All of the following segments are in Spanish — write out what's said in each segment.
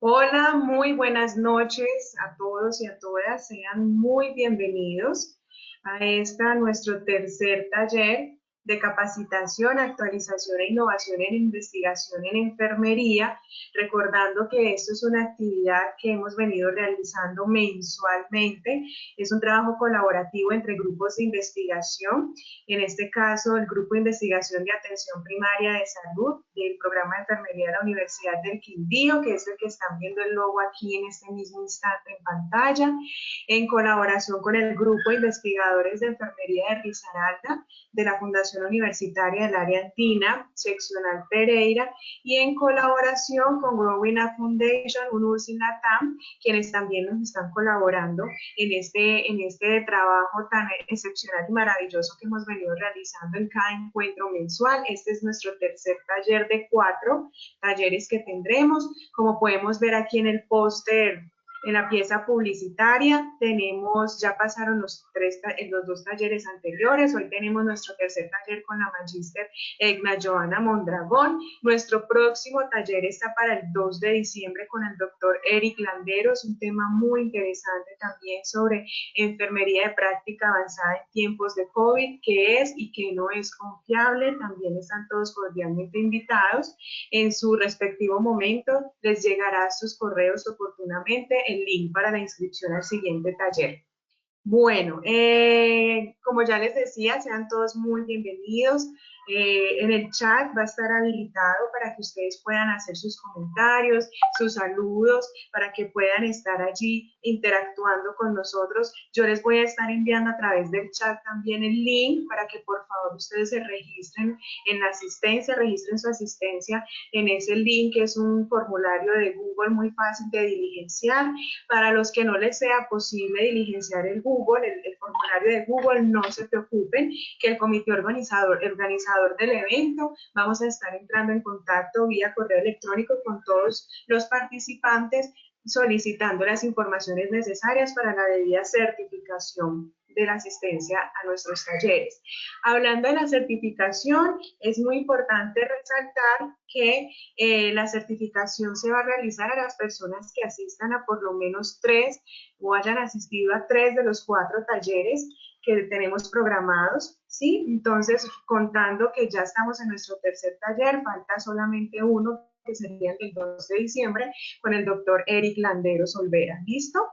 Hola, muy buenas noches a todos y a todas. Sean muy bienvenidos a nuestro tercer taller de capacitación, actualización e innovación en investigación en enfermería, recordando que esto es una actividad que hemos venido realizando mensualmente. Es un trabajo colaborativo entre grupos de investigación, en este caso el Grupo de Investigación de Atención Primaria de Salud del Programa de Enfermería de la Universidad del Quindío, que es el que están viendo el logo aquí en este mismo instante en pantalla, en colaboración con el Grupo de Investigadores de Enfermería de Risaralda, de la Fundación Universitaria del Área Andina, Seccional Pereira, y en colaboración con Growing Up Foundation, UNURSI Latam, quienes también nos están colaborando en este trabajo tan excepcional y maravilloso que hemos venido realizando en cada encuentro mensual. Este es nuestro tercer taller de 4 talleres que tendremos. Como podemos ver aquí en el póster, en la pieza publicitaria, ya pasaron los 2 talleres anteriores. Hoy tenemos nuestro tercer taller con la magíster Egna Joana Mondragón. Nuestro próximo taller está para el 2 de diciembre con el doctor Eric Landeros, un tema muy interesante también sobre enfermería de práctica avanzada en tiempos de COVID, qué es y qué no es confiable. También están todos cordialmente invitados. En su respectivo momento les llegará a sus correos oportunamente el link para la inscripción al siguiente taller. Bueno, como ya les decía, sean todos muy bienvenidos. En el chat va a estar habilitado para que ustedes puedan hacer sus comentarios, sus saludos, para que puedan estar allí interactuando con nosotros. Yo les voy a estar enviando a través del chat también el link para que por favor ustedes se registren en la asistencia, registren su asistencia en ese link, que es un formulario de Google muy fácil de diligenciar. Para los que no les sea posible diligenciar el formulario de Google, no se preocupen, que el comité organizador del evento, vamos a estar entrando en contacto vía correo electrónico con todos los participantes, solicitando las informaciones necesarias para la debida certificación de la asistencia a nuestros talleres. Hablando de la certificación, es muy importante resaltar que la certificación se va a realizar a las personas que asistan a por lo menos 3 o hayan asistido a 3 de los 4 talleres que tenemos programados, ¿sí? Entonces, contando que ya estamos en nuestro tercer taller, falta solamente uno, que sería el del 2 de diciembre, con el doctor Eric Landeros Olvera. ¿Listo?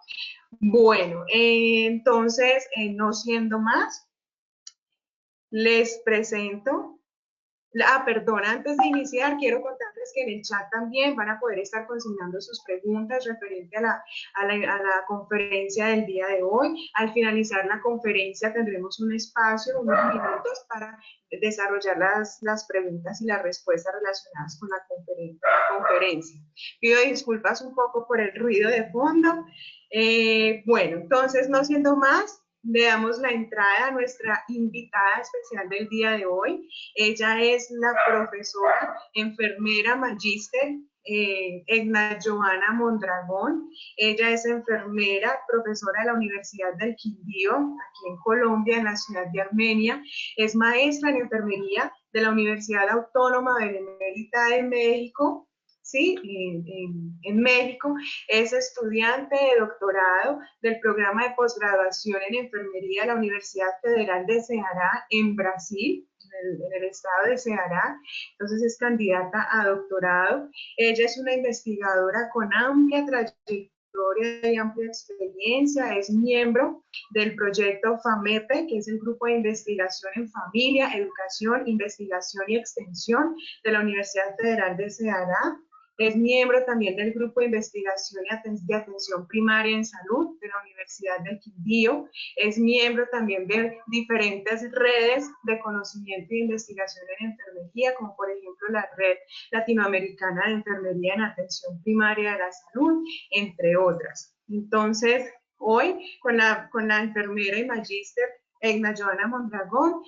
Bueno, entonces, no siendo más, les presento. Perdón, antes de iniciar, quiero contarles que en el chat también van a poder estar consignando sus preguntas referente a la conferencia del día de hoy. Al finalizar la conferencia tendremos un espacio, unos minutos para desarrollar las preguntas y las respuestas relacionadas con la conferencia. Pido disculpas un poco por el ruido de fondo. Bueno, entonces, no siendo más, le damos la entrada a nuestra invitada especial del día de hoy. Ella es la profesora, enfermera, magíster, Egna Joana Mondragón. Ella es enfermera, profesora de la Universidad del Quindío, aquí en Colombia, en la ciudad de Armenia. Es maestra en enfermería de la Universidad Autónoma Benemérita de México, ¿sí? En México. Es estudiante de doctorado del programa de posgraduación en enfermería de la Universidad Federal de Ceará, en Brasil, en el estado de Ceará. Entonces es candidata a doctorado. Ella es una investigadora con amplia trayectoria y amplia experiencia. Es miembro del proyecto FAMEPE, que es el Grupo de Investigación en Familia, Educación, Investigación y Extensión de la Universidad Federal de Ceará. Es miembro también del Grupo de Investigación de Atención Primaria en Salud de la Universidad del Quindío. Es miembro también de diferentes redes de conocimiento e investigación en enfermería, como por ejemplo la Red Latinoamericana de Enfermería en Atención Primaria de la Salud, entre otras. Entonces, hoy con la enfermera y magíster Egna Joana Mondragón,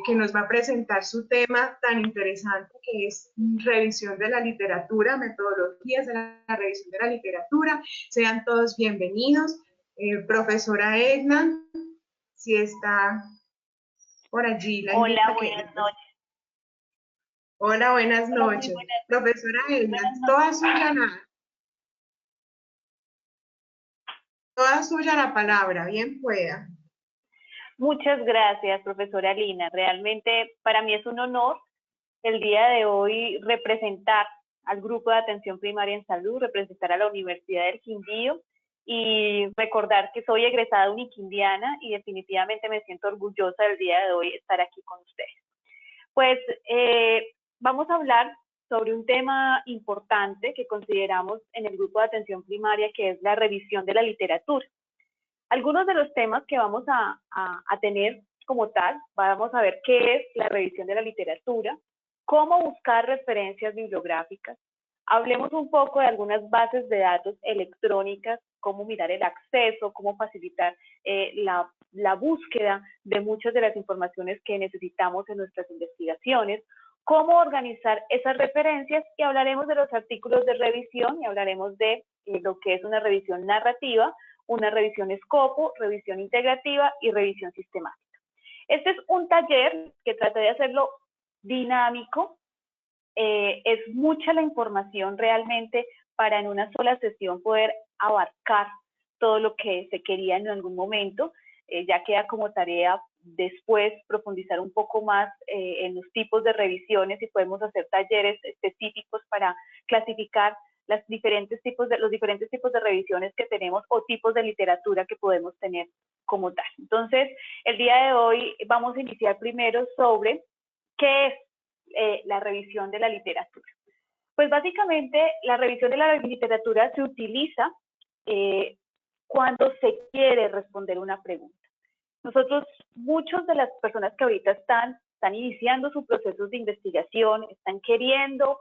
que nos va a presentar su tema tan interesante, que es revisión de la literatura, metodologías de la revisión de la literatura. Sean todos bienvenidos. Profesora Egna, si está por allí, la invito Hola, a que... buenas noches. Hola, buenas Hola, muy noches. Profesora Egna, buenas toda noches. suya nada. Toda suya la palabra, bien pueda. Muchas gracias, profesora Lina. Realmente para mí es un honor el día de hoy representar al Grupo de Atención Primaria en Salud, representar a la Universidad del Quindío y recordar que soy egresada uniquindiana y definitivamente me siento orgullosa del día de hoy estar aquí con ustedes. Pues vamos a hablar sobre un tema importante que consideramos en el Grupo de Atención Primaria, que es la revisión de la literatura. Algunos de los temas que vamos a tener como tal, vamos a ver qué es la revisión de la literatura, cómo buscar referencias bibliográficas, hablemos un poco de algunas bases de datos electrónicas, cómo mirar el acceso, cómo facilitar la búsqueda de muchas de las informaciones que necesitamos en nuestras investigaciones, cómo organizar esas referencias y hablaremos de los artículos de revisión y hablaremos de lo que es una revisión narrativa, una revisión escopo, revisión integrativa y revisión sistemática. Este es un taller que traté de hacerlo dinámico, es mucha la información realmente para en una sola sesión poder abarcar todo lo que se quería en algún momento, ya queda como tarea después profundizar un poco más en los tipos de revisiones y podemos hacer talleres específicos para clasificar los diferentes tipos de revisiones que tenemos o tipos de literatura que podemos tener como tal. Entonces, el día de hoy vamos a iniciar primero sobre qué es la revisión de la literatura. Pues básicamente la revisión de la literatura se utiliza cuando se quiere responder una pregunta. Nosotros, muchas de las personas que ahorita están iniciando sus procesos de investigación, están queriendo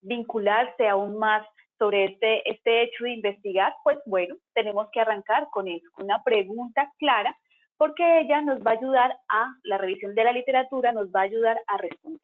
vincularse aún más sobre este hecho de investigar, pues bueno, tenemos que arrancar con eso, con una pregunta clara, porque ella nos va a ayudar la revisión de la literatura nos va a ayudar a responder.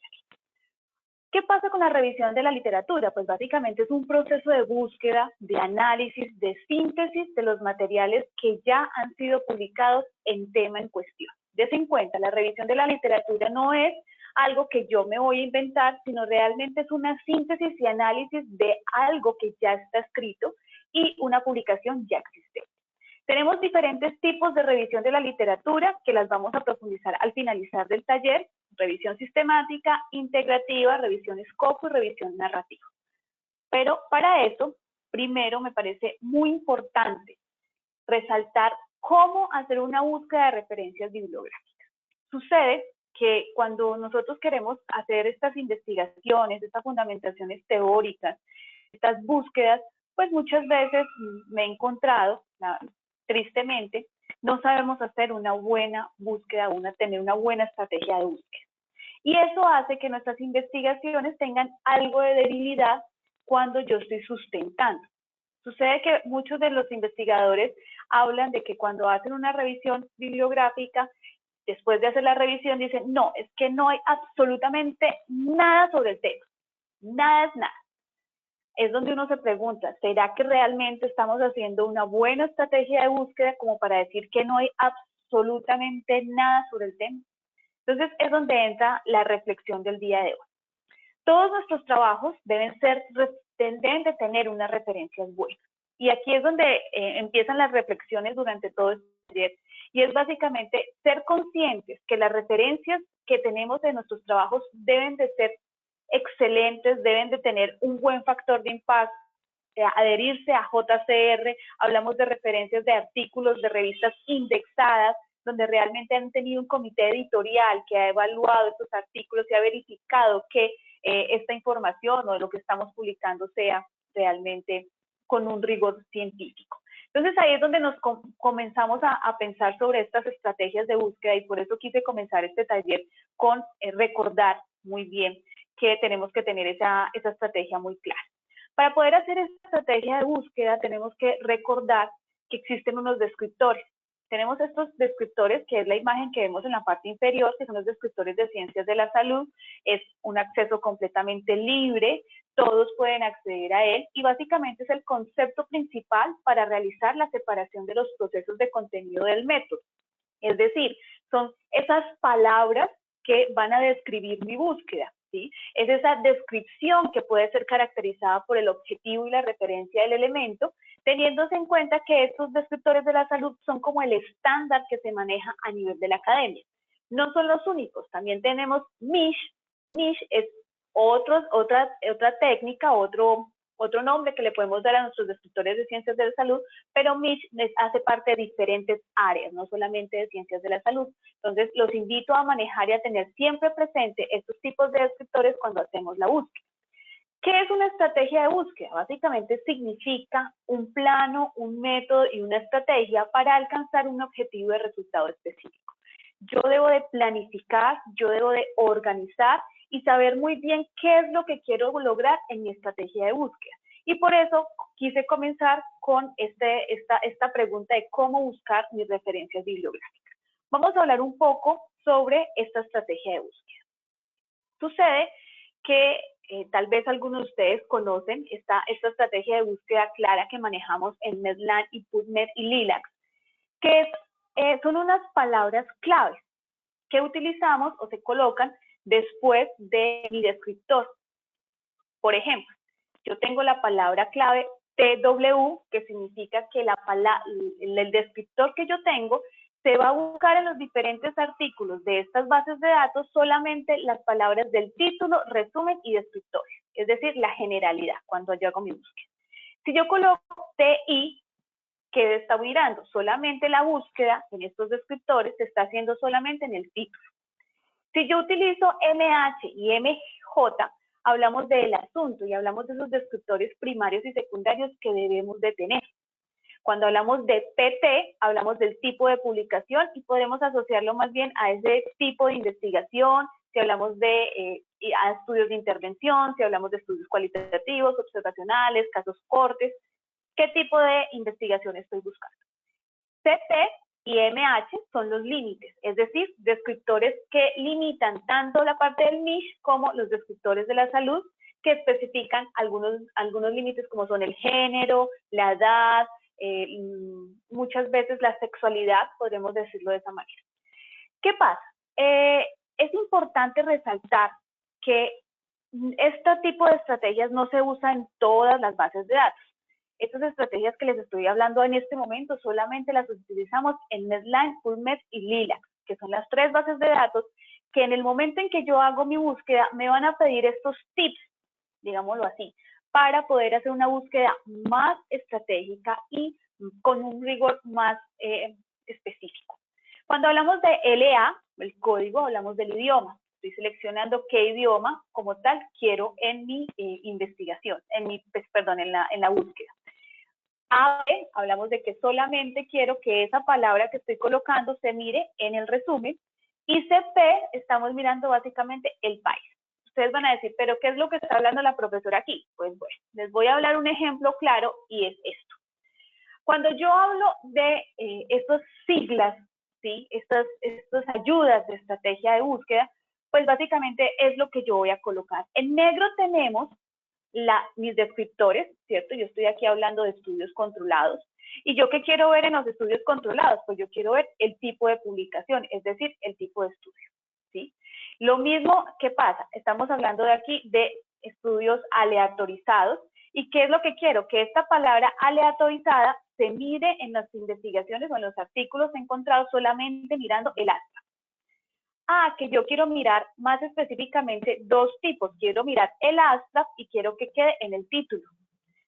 ¿Qué pasa con la revisión de la literatura? Pues básicamente es un proceso de búsqueda, de análisis, de síntesis de los materiales que ya han sido publicados en tema en cuestión. Dese en cuenta, la revisión de la literatura no es algo que yo me voy a inventar, sino realmente es una síntesis y análisis de algo que ya está escrito y una publicación ya existente. Tenemos diferentes tipos de revisión de la literatura que las vamos a profundizar al finalizar del taller: revisión sistemática, integrativa, revisión escopo y revisión narrativa. Pero para eso, primero me parece muy importante resaltar cómo hacer una búsqueda de referencias bibliográficas. Sucede que cuando nosotros queremos hacer estas investigaciones, estas fundamentaciones teóricas, estas búsquedas, pues muchas veces me he encontrado, tristemente, no sabemos hacer una buena búsqueda, tener una buena estrategia de búsqueda. Y eso hace que nuestras investigaciones tengan algo de debilidad cuando yo estoy sustentando. Sucede que muchos de los investigadores hablan de que cuando hacen una revisión bibliográfica, después de hacer la revisión dicen, no, es que no hay absolutamente nada sobre el tema. Nada es nada. Es donde uno se pregunta, ¿será que realmente estamos haciendo una buena estrategia de búsqueda como para decir que no hay absolutamente nada sobre el tema? Entonces es donde entra la reflexión del día de hoy. Todos nuestros trabajos deben de tener unas referencias buenas. Y aquí es donde empiezan las reflexiones durante todo este taller. Y es básicamente ser conscientes que las referencias que tenemos en nuestros trabajos deben de ser excelentes, deben de tener un buen factor de impacto, adherirse a JCR, hablamos de referencias de artículos de revistas indexadas, donde realmente han tenido un comité editorial que ha evaluado estos artículos y ha verificado que esta información o lo que estamos publicando sea realmente con un rigor científico. Entonces ahí es donde nos comenzamos a pensar sobre estas estrategias de búsqueda y por eso quise comenzar este taller con recordar muy bien que tenemos que tener esa estrategia muy clara. Para poder hacer esta estrategia de búsqueda tenemos que recordar que existen unos descriptores. Tenemos estos descriptores, que es la imagen que vemos en la parte inferior, que son los descriptores de ciencias de la salud. Es un acceso completamente libre, todos pueden acceder a él y básicamente es el concepto principal para realizar la separación de los procesos de contenido del método. Es decir, son esas palabras que van a describir mi búsqueda, ¿sí? Es esa descripción que puede ser caracterizada por el objetivo y la referencia del elemento, teniéndose en cuenta que estos descriptores de la salud son como el estándar que se maneja a nivel de la academia. No son los únicos, también tenemos MISH. MISH es otra técnica, otro nombre que le podemos dar a nuestros descriptores de ciencias de la salud, pero MISH hace parte de diferentes áreas, no solamente de ciencias de la salud. Entonces, los invito a manejar y a tener siempre presente estos tipos de descriptores cuando hacemos la búsqueda. ¿Qué es una estrategia de búsqueda? Básicamente significa un plano, un método y una estrategia para alcanzar un objetivo de resultado específico. Yo debo de planificar, yo debo de organizar y saber muy bien qué es lo que quiero lograr en mi estrategia de búsqueda. Y por eso quise comenzar con esta pregunta de cómo buscar mis referencias bibliográficas. Vamos a hablar un poco sobre esta estrategia de búsqueda. Sucede que tal vez algunos de ustedes conocen esta estrategia de búsqueda clara que manejamos en Medline y PubMed y Lilac, que son unas palabras claves que utilizamos o se colocan después de mi descriptor. Por ejemplo, yo tengo la palabra clave TW, que significa que el descriptor que yo tengo se va a buscar en los diferentes artículos de estas bases de datos solamente las palabras del título, resumen y descriptor, es decir, la generalidad cuando yo hago mi búsqueda. Si yo coloco TI, que está mirando solamente la búsqueda en estos descriptores, se está haciendo solamente en el título. Si yo utilizo MH y MJ, hablamos del asunto y hablamos de esos descriptores primarios y secundarios que debemos de tener. Cuando hablamos de PT, hablamos del tipo de publicación y podemos asociarlo más bien a ese tipo de investigación, si hablamos de estudios de intervención, si hablamos de estudios cualitativos, observacionales, casos cortes, ¿qué tipo de investigación estoy buscando? CT y MH son los límites, es decir, descriptores que limitan tanto la parte del MISH como los descriptores de la salud, que especifican algunos límites como son el género, la edad, muchas veces la sexualidad, podemos decirlo de esa manera. ¿Qué pasa? Es importante resaltar que este tipo de estrategias no se usa en todas las bases de datos. Estas estrategias que les estoy hablando en este momento solamente las utilizamos en Medline, PubMed y Lilac, que son las 3 bases de datos que en el momento en que yo hago mi búsqueda me van a pedir estos tips, digámoslo así, para poder hacer una búsqueda más estratégica y con un rigor más específico. Cuando hablamos de LA, el código, hablamos del idioma. Estoy seleccionando qué idioma como tal quiero en mi investigación, en la búsqueda. AB, hablamos de que solamente quiero que esa palabra que estoy colocando se mire en el resumen. Y CP, estamos mirando básicamente el país. Ustedes van a decir, ¿pero qué es lo que está hablando la profesora aquí? Pues bueno, les voy a hablar un ejemplo claro y es esto. Cuando yo hablo de estas siglas, ¿sí? Estas ayudas de estrategia de búsqueda, pues básicamente es lo que yo voy a colocar. En negro tenemos mis descriptores, ¿cierto? Yo estoy aquí hablando de estudios controlados. ¿Y yo qué quiero ver en los estudios controlados? Pues yo quiero ver el tipo de publicación, es decir, el tipo de estudio, ¿sí? Lo mismo, ¿qué pasa? Estamos hablando de aquí de estudios aleatorizados. ¿Y qué es lo que quiero? Que esta palabra aleatorizada se mire en las investigaciones o en los artículos encontrados solamente mirando el abstract. Que yo quiero mirar más específicamente 2 tipos. Quiero mirar el abstract y quiero que quede en el título.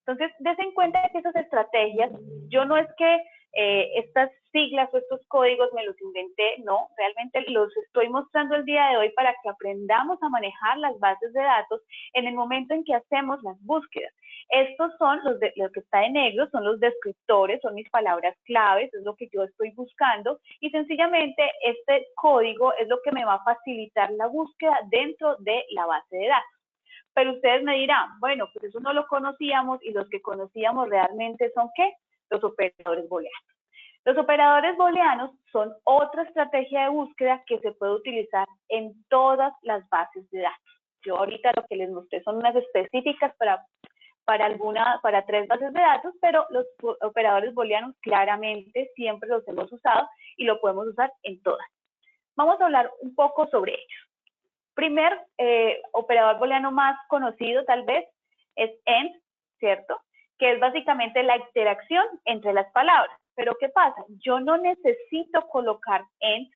Entonces, dense en cuenta que esas estrategias, yo no es que estas siglas o estos códigos me los inventé, no, realmente los estoy mostrando el día de hoy para que aprendamos a manejar las bases de datos en el momento en que hacemos las búsquedas. Estos son lo que está en negro, son los descriptores, son mis palabras claves, es lo que yo estoy buscando y sencillamente este código es lo que me va a facilitar la búsqueda dentro de la base de datos. Pero ustedes me dirán, bueno, pues eso no lo conocíamos y los que conocíamos realmente son ¿qué? Los operadores booleanos. Los operadores booleanos son otra estrategia de búsqueda que se puede utilizar en todas las bases de datos. Yo ahorita lo que les mostré son unas específicas para 3 bases de datos, pero los operadores booleanos claramente siempre los hemos usado y lo podemos usar en todas. Vamos a hablar un poco sobre ellos. Primer operador booleano más conocido tal vez es AND, ¿cierto? que es básicamente la interacción entre las palabras. Pero ¿qué pasa? Yo no necesito colocar en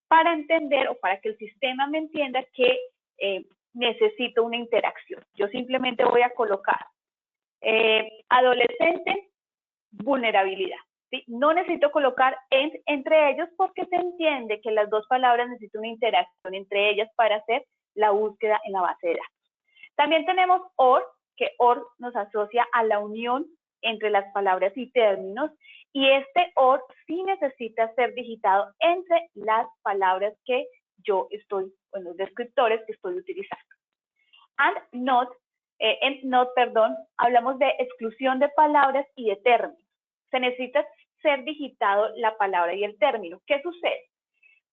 para entender o para que el sistema me entienda que necesito una interacción. Yo simplemente voy a colocar adolescente, vulnerabilidad. ¿Sí? No necesito colocar entre ellos porque se entiende que las dos palabras necesitan una interacción entre ellas para hacer la búsqueda en la base de datos. También tenemos OR, que OR nos asocia a la unión entre las palabras y términos, y este OR sí necesita ser digitado entre las palabras que yo estoy, bueno, los descriptores que estoy utilizando. And not, perdón, hablamos de exclusión de palabras y de términos. Se necesita ser digitado la palabra y el término. ¿Qué sucede?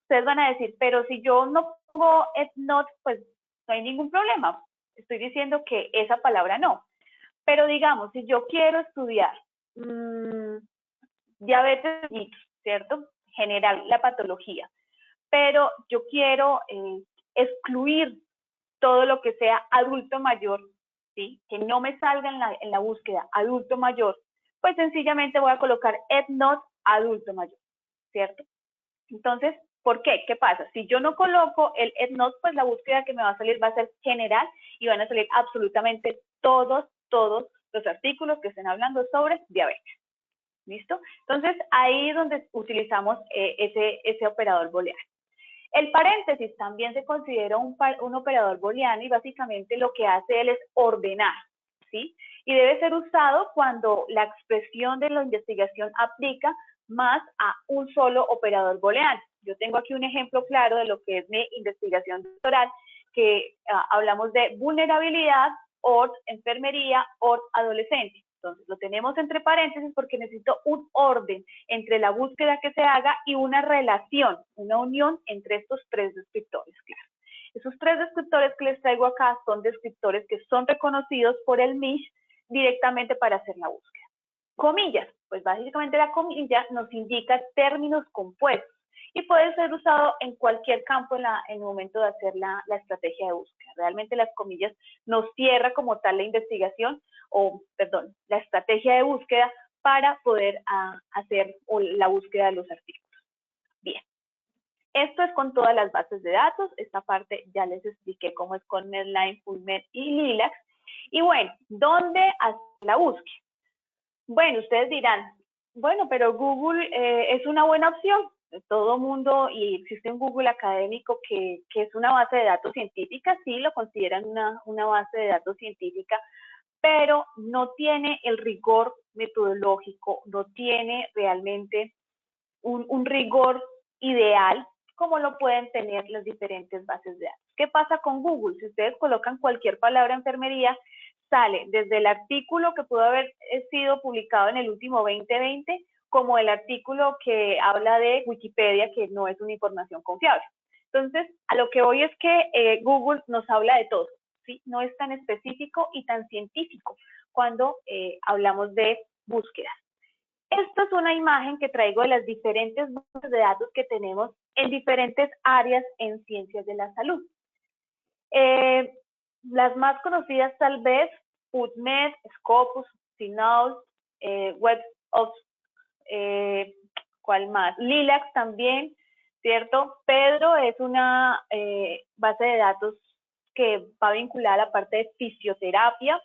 Ustedes van a decir, pero si yo no pongo not, pues no hay ningún problema. Estoy diciendo que esa palabra no. Pero digamos, si yo quiero estudiar diabetes, ¿cierto? General, la patología. Pero yo quiero excluir todo lo que sea adulto mayor, ¿sí? Que no me salga en la búsqueda adulto mayor, pues sencillamente voy a colocar not adulto mayor, ¿cierto? Entonces, ¿por qué? ¿Qué pasa? Si yo no coloco el not, pues la búsqueda que me va a salir va a ser general y van a salir absolutamente todos los artículos que estén hablando sobre diabetes. ¿Listo? Entonces, ahí es donde utilizamos ese operador booleano. El paréntesis también se considera un operador booleano y básicamente lo que hace él es ordenar, ¿sí? Y debe ser usado cuando la expresión de la investigación aplica más a un solo operador booleano. Yo tengo aquí un ejemplo claro de lo que es mi investigación doctoral, que hablamos de vulnerabilidad, OR, enfermería, OR, adolescente. Entonces, lo tenemos entre paréntesis porque necesito un orden entre la búsqueda que se haga y una relación, una unión entre estos tres descriptores, claro. Esos tres descriptores que les traigo acá son descriptores que son reconocidos por el MISH directamente para hacer la búsqueda. Comillas, pues básicamente la comilla nos indica términos compuestos y puede ser usado en cualquier campo en el momento de hacer la estrategia de búsqueda. Realmente las comillas nos cierra como tal la investigación, la estrategia de búsqueda para poder hacer la búsqueda de los artículos. Bien, esto es con todas las bases de datos. Esta parte ya les expliqué cómo es con Medline, PubMed y Lilac. Y bueno, ¿dónde hacer la búsqueda? Bueno, ustedes dirán, bueno, pero Google es una buena opción. Todo mundo, y existe un Google académico que es una base de datos científica, sí lo consideran una base de datos científica, pero no tiene el rigor metodológico, no tiene realmente un rigor ideal como lo pueden tener las diferentes bases de datos. ¿Qué pasa con Google? Si ustedes colocan cualquier palabra enfermería, sale desde el artículo que pudo haber sido publicado en el último 2020, como el artículo que habla de Wikipedia, que no es una información confiable. Entonces, a lo que voy es que Google nos habla de todo, ¿sí? No es tan específico y tan científico cuando hablamos de búsqueda. Esta es una imagen que traigo de las diferentes bases de datos que tenemos en diferentes áreas en ciencias de la salud. Las más conocidas tal vez, PubMed, Scopus, CINAHL, Web of, ¿cuál más? Lilac también, ¿cierto? Pedro es una base de datos que va vinculada a la parte de fisioterapia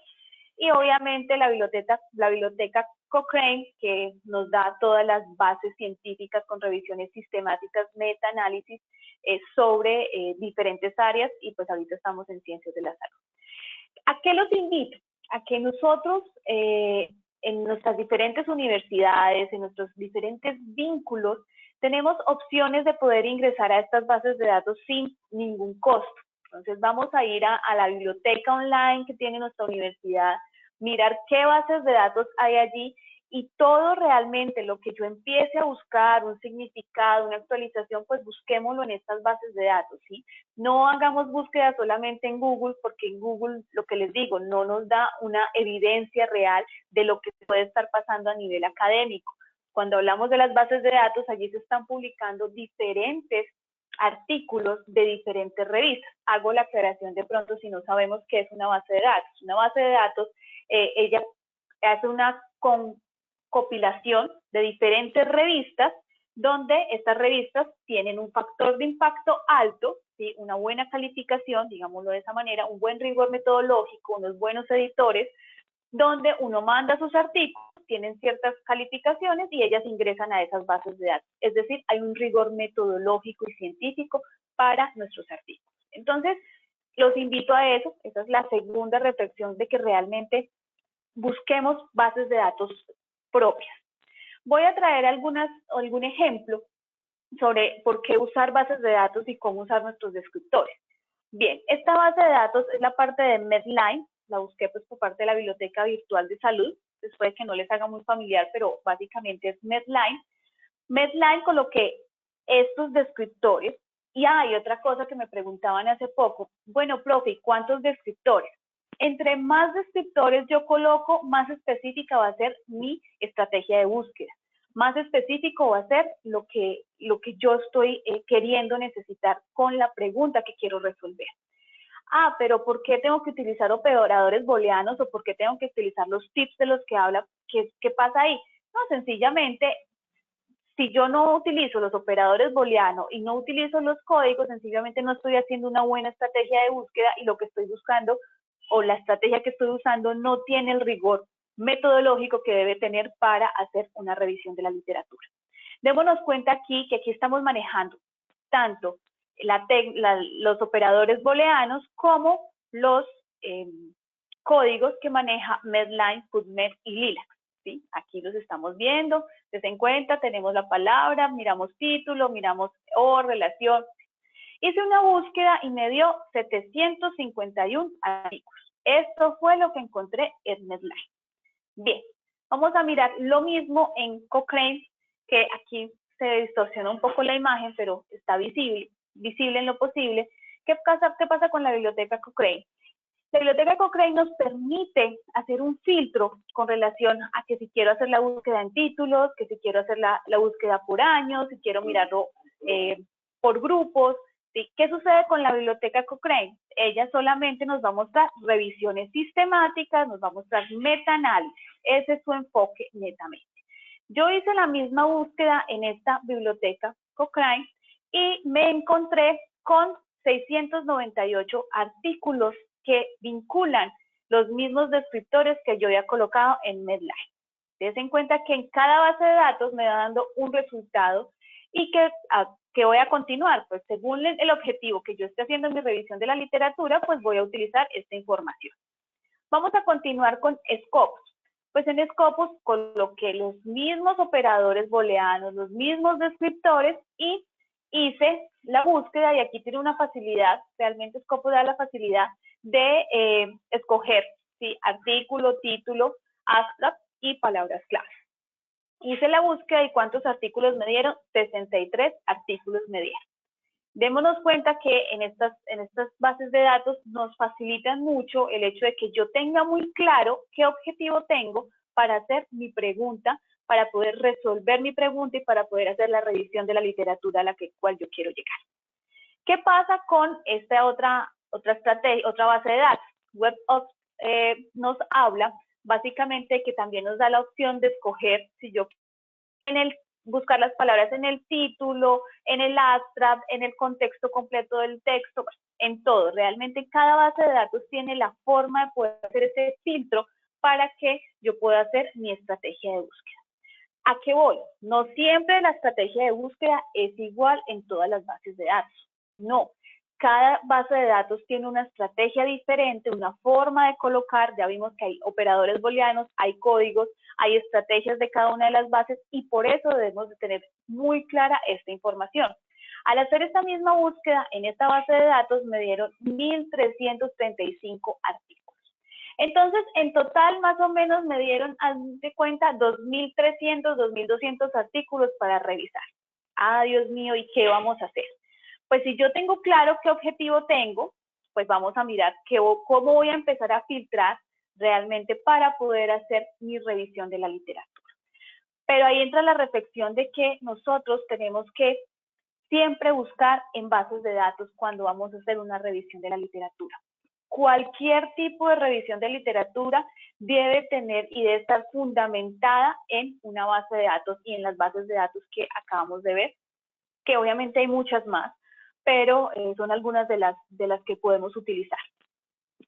y obviamente la biblioteca Cochrane, que nos da todas las bases científicas con revisiones sistemáticas, metaanálisis sobre diferentes áreas y pues ahorita estamos en ciencias de la salud. ¿A qué los invito? A que nosotros en nuestras diferentes universidades, en nuestros diferentes vínculos, tenemos opciones de poder ingresar a estas bases de datos sin ningún costo. Entonces vamos a ir a la biblioteca online que tiene nuestra universidad, mirar qué bases de datos hay allí y todo realmente lo que yo empiece a buscar, un significado, una actualización, pues busquémoslo en estas bases de datos, ¿sí? No hagamos búsqueda solamente en Google, porque en Google, lo que les digo, no nos da una evidencia real de lo que puede estar pasando a nivel académico. Cuando hablamos de las bases de datos, allí se están publicando diferentes artículos de diferentes revistas. Hago la aclaración de pronto si no sabemos qué es una base de datos. Una base de datos, ella hace una compilación de diferentes revistas, donde estas revistas tienen un factor de impacto alto, ¿sí? Una buena calificación, digámoslo de esa manera, un buen rigor metodológico, unos buenos editores, donde uno manda sus artículos, tienen ciertas calificaciones y ellas ingresan a esas bases de datos. Es decir, hay un rigor metodológico y científico para nuestros artículos. Entonces, los invito a eso. Esa es la segunda reflexión, de que realmente busquemos bases de datos propias. Voy a traer algún ejemplo sobre por qué usar bases de datos y cómo usar nuestros descriptores. Bien, esta base de datos es la parte de Medline, la busqué pues por parte de la Biblioteca Virtual de Salud, después de que no les haga muy familiar, pero básicamente es Medline. Medline coloqué estos descriptores, y hay otra cosa que me preguntaban hace poco, bueno, profe, ¿cuántos descriptores? Entre más descriptores yo coloco, más específica va a ser mi estrategia de búsqueda. Más específico va a ser lo que yo estoy queriendo necesitar con la pregunta que quiero resolver. Ah, pero ¿por qué tengo que utilizar operadores booleanos o por qué tengo que utilizar los tips de los que habla? ¿Qué pasa ahí? No, sencillamente, si yo no utilizo los operadores booleanos y no utilizo los códigos, sencillamente no estoy haciendo una buena estrategia de búsqueda, y lo que estoy buscando o la estrategia que estoy usando no tiene el rigor metodológico que debe tener para hacer una revisión de la literatura. Démonos cuenta aquí que aquí estamos manejando tanto los operadores booleanos como los códigos que maneja Medline, PubMed y Lilac. ¿Sí? Aquí los estamos viendo, desde en cuenta, tenemos la palabra, miramos título, miramos relación. Hice una búsqueda y me dio 751 artículos. Esto fue lo que encontré en Medline. Bien, vamos a mirar lo mismo en Cochrane, que aquí se distorsiona un poco la imagen, pero está visible en lo posible. ¿Qué pasa con la biblioteca Cochrane? La biblioteca Cochrane nos permite hacer un filtro con relación a que si quiero hacer la búsqueda en títulos, que si quiero hacer la búsqueda por años, si quiero mirarlo por grupos. ¿Sí? ¿Qué sucede con la biblioteca Cochrane? Ella solamente nos va a mostrar revisiones sistemáticas, nos va a mostrar metaanálisis. Ese es su enfoque netamente. Yo hice la misma búsqueda en esta biblioteca Cochrane y me encontré con 698 artículos que vinculan los mismos descriptores que yo había colocado en Medline. Tengan en cuenta que en cada base de datos me va dando un resultado y que voy a continuar, pues según el objetivo que yo esté haciendo en mi revisión de la literatura, pues voy a utilizar esta información. Vamos a continuar con Scopus. Pues en Scopus coloqué los mismos operadores booleanos, los mismos descriptores, y hice la búsqueda, y aquí tiene una facilidad, realmente Scopus da la facilidad de escoger, ¿sí? Artículo, título, abstract y palabras clave. Hice la búsqueda y ¿cuántos artículos me dieron? 63 artículos me dieron. Démonos cuenta que en estas bases de datos nos facilitan mucho el hecho de que yo tenga muy claro qué objetivo tengo para hacer mi pregunta, para poder resolver mi pregunta y para poder hacer la revisión de la literatura a la cual yo quiero llegar. ¿Qué pasa con esta otra base de datos? WebOps nos habla básicamente que también nos da la opción de escoger si yo buscar las palabras en el título, en el abstract, en el contexto completo del texto, en todo. Realmente cada base de datos tiene la forma de poder hacer ese filtro para que yo pueda hacer mi estrategia de búsqueda. ¿A qué voy? No siempre la estrategia de búsqueda es igual en todas las bases de datos. No. Cada base de datos tiene una estrategia diferente, una forma de colocar. Ya vimos que hay operadores booleanos, hay códigos, hay estrategias de cada una de las bases, y por eso debemos de tener muy clara esta información. Al hacer esta misma búsqueda en esta base de datos me dieron 1.335 artículos. Entonces, en total, más o menos me dieron, de cuenta, 2.300, 2.200 artículos para revisar. Ah, Dios mío, ¿y qué vamos a hacer? Pues si yo tengo claro qué objetivo tengo, pues vamos a mirar cómo voy a empezar a filtrar realmente para poder hacer mi revisión de la literatura. Pero ahí entra la reflexión de que nosotros tenemos que siempre buscar en bases de datos cuando vamos a hacer una revisión de la literatura. cualquier tipo de revisión de literatura debe tener y debe estar fundamentada en una base de datos y en las bases de datos que acabamos de ver, que obviamente hay muchas más, pero son algunas de las que podemos utilizar.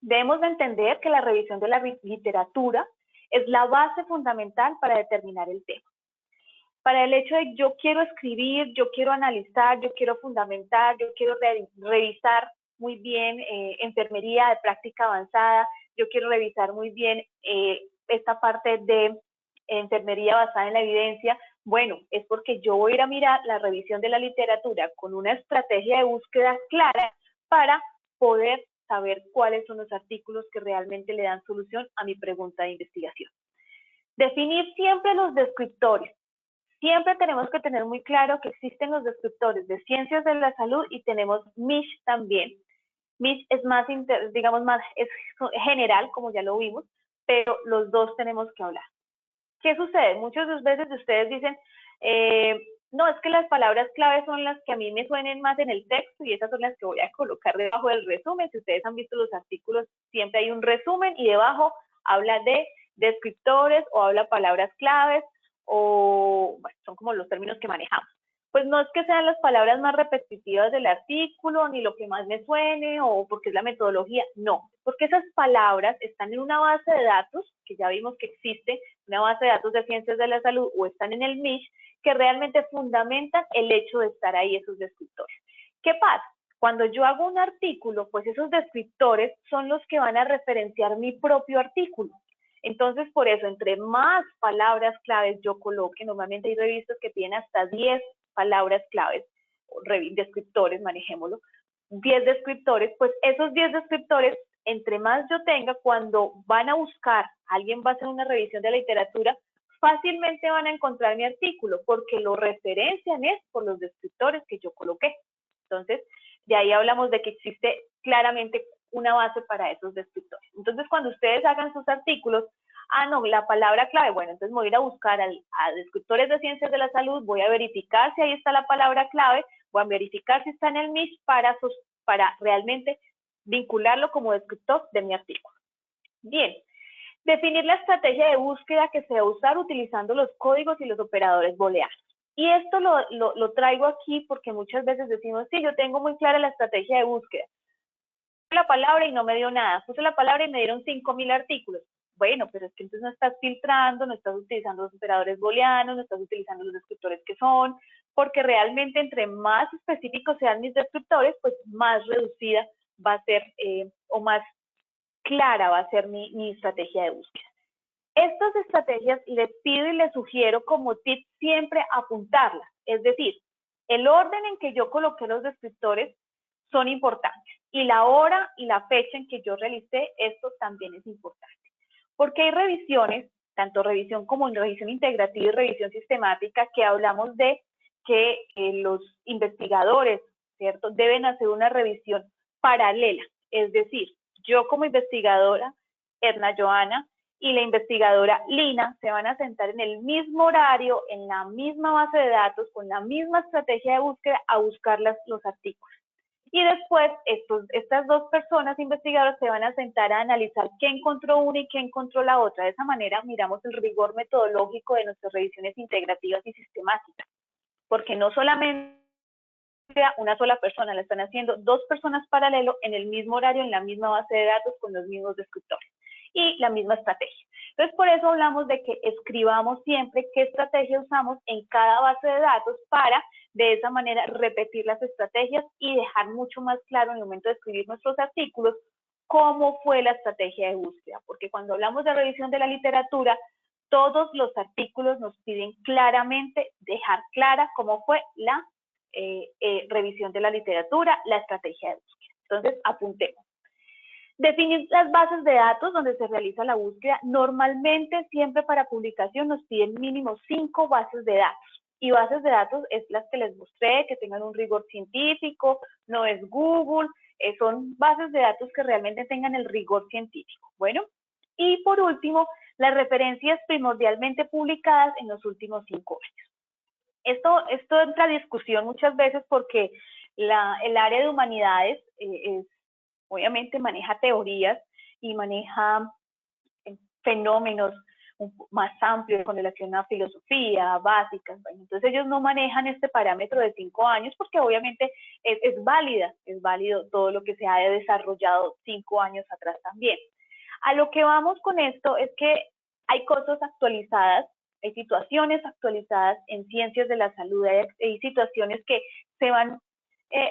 Debemos de entender que la revisión de la literatura es la base fundamental para determinar el tema. Para el hecho de yo quiero escribir, yo quiero analizar, yo quiero fundamentar, yo quiero revisar muy bien enfermería de práctica avanzada, yo quiero revisar muy bien esta parte de enfermería basada en la evidencia. Bueno, es porque yo voy a ir a mirar la revisión de la literatura con una estrategia de búsqueda clara para poder saber cuáles son los artículos que realmente le dan solución a mi pregunta de investigación. Definir siempre los descriptores. Siempre tenemos que tener muy claro que existen los descriptores de ciencias de la salud y tenemos MISH también. MISH es más, digamos, más es general, como ya lo vimos, pero los dos tenemos que hablar. ¿Qué sucede? Muchas veces ustedes dicen, no, es que las palabras clave son las que a mí me suenen más en el texto y esas son las que voy a colocar debajo del resumen. Si ustedes han visto los artículos, siempre hay un resumen y debajo habla de descriptores o habla palabras claves o bueno, son como los términos que manejamos. Pues no es que sean las palabras más repetitivas del artículo, ni lo que más me suene, o porque es la metodología, no, porque esas palabras están en una base de datos, que ya vimos que existe, una base de datos de ciencias de la salud, o están en el MISH, que realmente fundamentan el hecho de estar ahí esos descriptores. ¿Qué pasa? Cuando yo hago un artículo, pues esos descriptores son los que van a referenciar mi propio artículo. Entonces, por eso, entre más palabras claves yo coloque, normalmente hay revistas que tienen hasta 10 palabras claves, descriptores, manejémoslo, 10 descriptores, pues esos 10 descriptores, entre más yo tenga, cuando van a buscar, alguien va a hacer una revisión de la literatura, fácilmente van a encontrar mi artículo, porque lo referencian es por los descriptores que yo coloqué. Entonces, de ahí hablamos de que existe claramente una base para esos descriptores. Entonces, cuando ustedes hagan sus artículos, no, la palabra clave, bueno, entonces voy a ir a buscar a descriptores de ciencias de la salud, voy a verificar si ahí está la palabra clave, voy a verificar si está en el MISH para realmente vincularlo como descriptor de mi artículo. Bien, definir la estrategia de búsqueda que se va a usar utilizando los códigos y los operadores booleanos. Y esto lo traigo aquí porque muchas veces decimos, sí, yo tengo muy clara la estrategia de búsqueda. Puse la palabra y no me dio nada. Puse la palabra y me dieron 5.000 artículos. Bueno, pero es que entonces no estás filtrando, no estás utilizando los operadores booleanos, no estás utilizando los descriptores que son, porque realmente entre más específicos sean mis descriptores, pues más reducida va a ser o más clara va a ser mi estrategia de búsqueda. Estas estrategias les pido y les sugiero como tip siempre apuntarlas, es decir, el orden en que yo coloqué los descriptores son importantes y la hora y la fecha en que yo realicé esto también es importante, porque hay revisiones, tanto revisión como revisión integrativa y revisión sistemática, que hablamos de que los investigadores, ¿cierto?, deben hacer una revisión paralela, es decir, yo como investigadora, Edna Joana, y la investigadora Lina se van a sentar en el mismo horario, en la misma base de datos, con la misma estrategia de búsqueda, a buscar los artículos. Y después estas dos personas investigadoras se van a sentar a analizar qué encontró una y qué encontró la otra. De esa manera miramos el rigor metodológico de nuestras revisiones integrativas y sistemáticas, porque no solamente una sola persona, la están haciendo dos personas paralelo en el mismo horario, en la misma base de datos, con los mismos descriptores y la misma estrategia. Entonces, por eso hablamos de que escribamos siempre qué estrategia usamos en cada base de datos para, de esa manera, repetir las estrategias y dejar mucho más claro en el momento de escribir nuestros artículos cómo fue la estrategia de búsqueda, porque cuando hablamos de revisión de la literatura, todos los artículos nos piden claramente dejar clara cómo fue la revisión de la literatura, la estrategia de búsqueda. Entonces, apuntemos. Definir las bases de datos donde se realiza la búsqueda. Normalmente, siempre para publicación nos piden mínimo 5 bases de datos. Y bases de datos es las que les mostré, que tengan un rigor científico, no es Google, son bases de datos que realmente tengan el rigor científico. Bueno, y por último, las referencias primordialmente publicadas en los últimos 5 años. Esto entra a discusión muchas veces porque el área de humanidades es Obviamente maneja teorías y maneja fenómenos más amplios con relación a filosofía, básicas. Bueno, entonces ellos no manejan este parámetro de 5 años porque obviamente es válido todo lo que se ha desarrollado 5 años atrás también. A lo que vamos con esto es que hay cosas actualizadas, hay situaciones actualizadas en ciencias de la salud, hay situaciones que se van,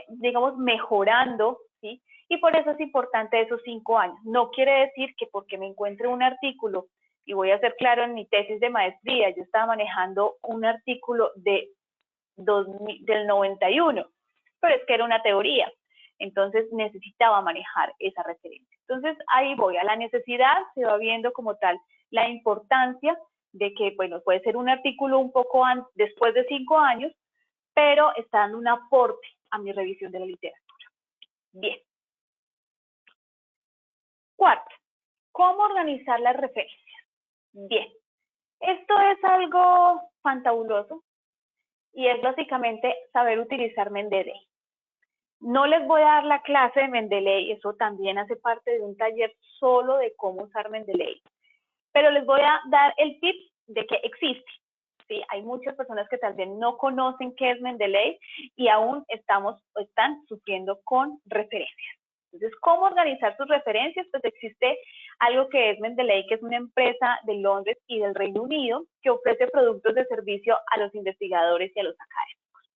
digamos, mejorando, ¿sí? Y por eso es importante esos 5 años. No quiere decir que porque me encuentre un artículo, y voy a ser claro, en mi tesis de maestría, yo estaba manejando un artículo del 91, pero es que era una teoría, entonces necesitaba manejar esa referencia. Entonces ahí voy, a la necesidad se va viendo como tal la importancia de que, bueno, puede ser un artículo un poco después de 5 años, pero está dando un aporte a mi revisión de la literatura. Bien. Cuarto, ¿cómo organizar las referencias? Bien, esto es algo fantabuloso y es básicamente saber utilizar Mendeley. No les voy a dar la clase de Mendeley, eso también hace parte de un taller solo de cómo usar Mendeley, pero les voy a dar el tip de que existe. Sí, hay muchas personas que tal vez no conocen qué es Mendeley y aún están sufriendo con referencias. Entonces, ¿cómo organizar sus referencias? Pues existe algo que es Mendeley, que es una empresa de Londres y del Reino Unido que ofrece productos de servicio a los investigadores y a los académicos.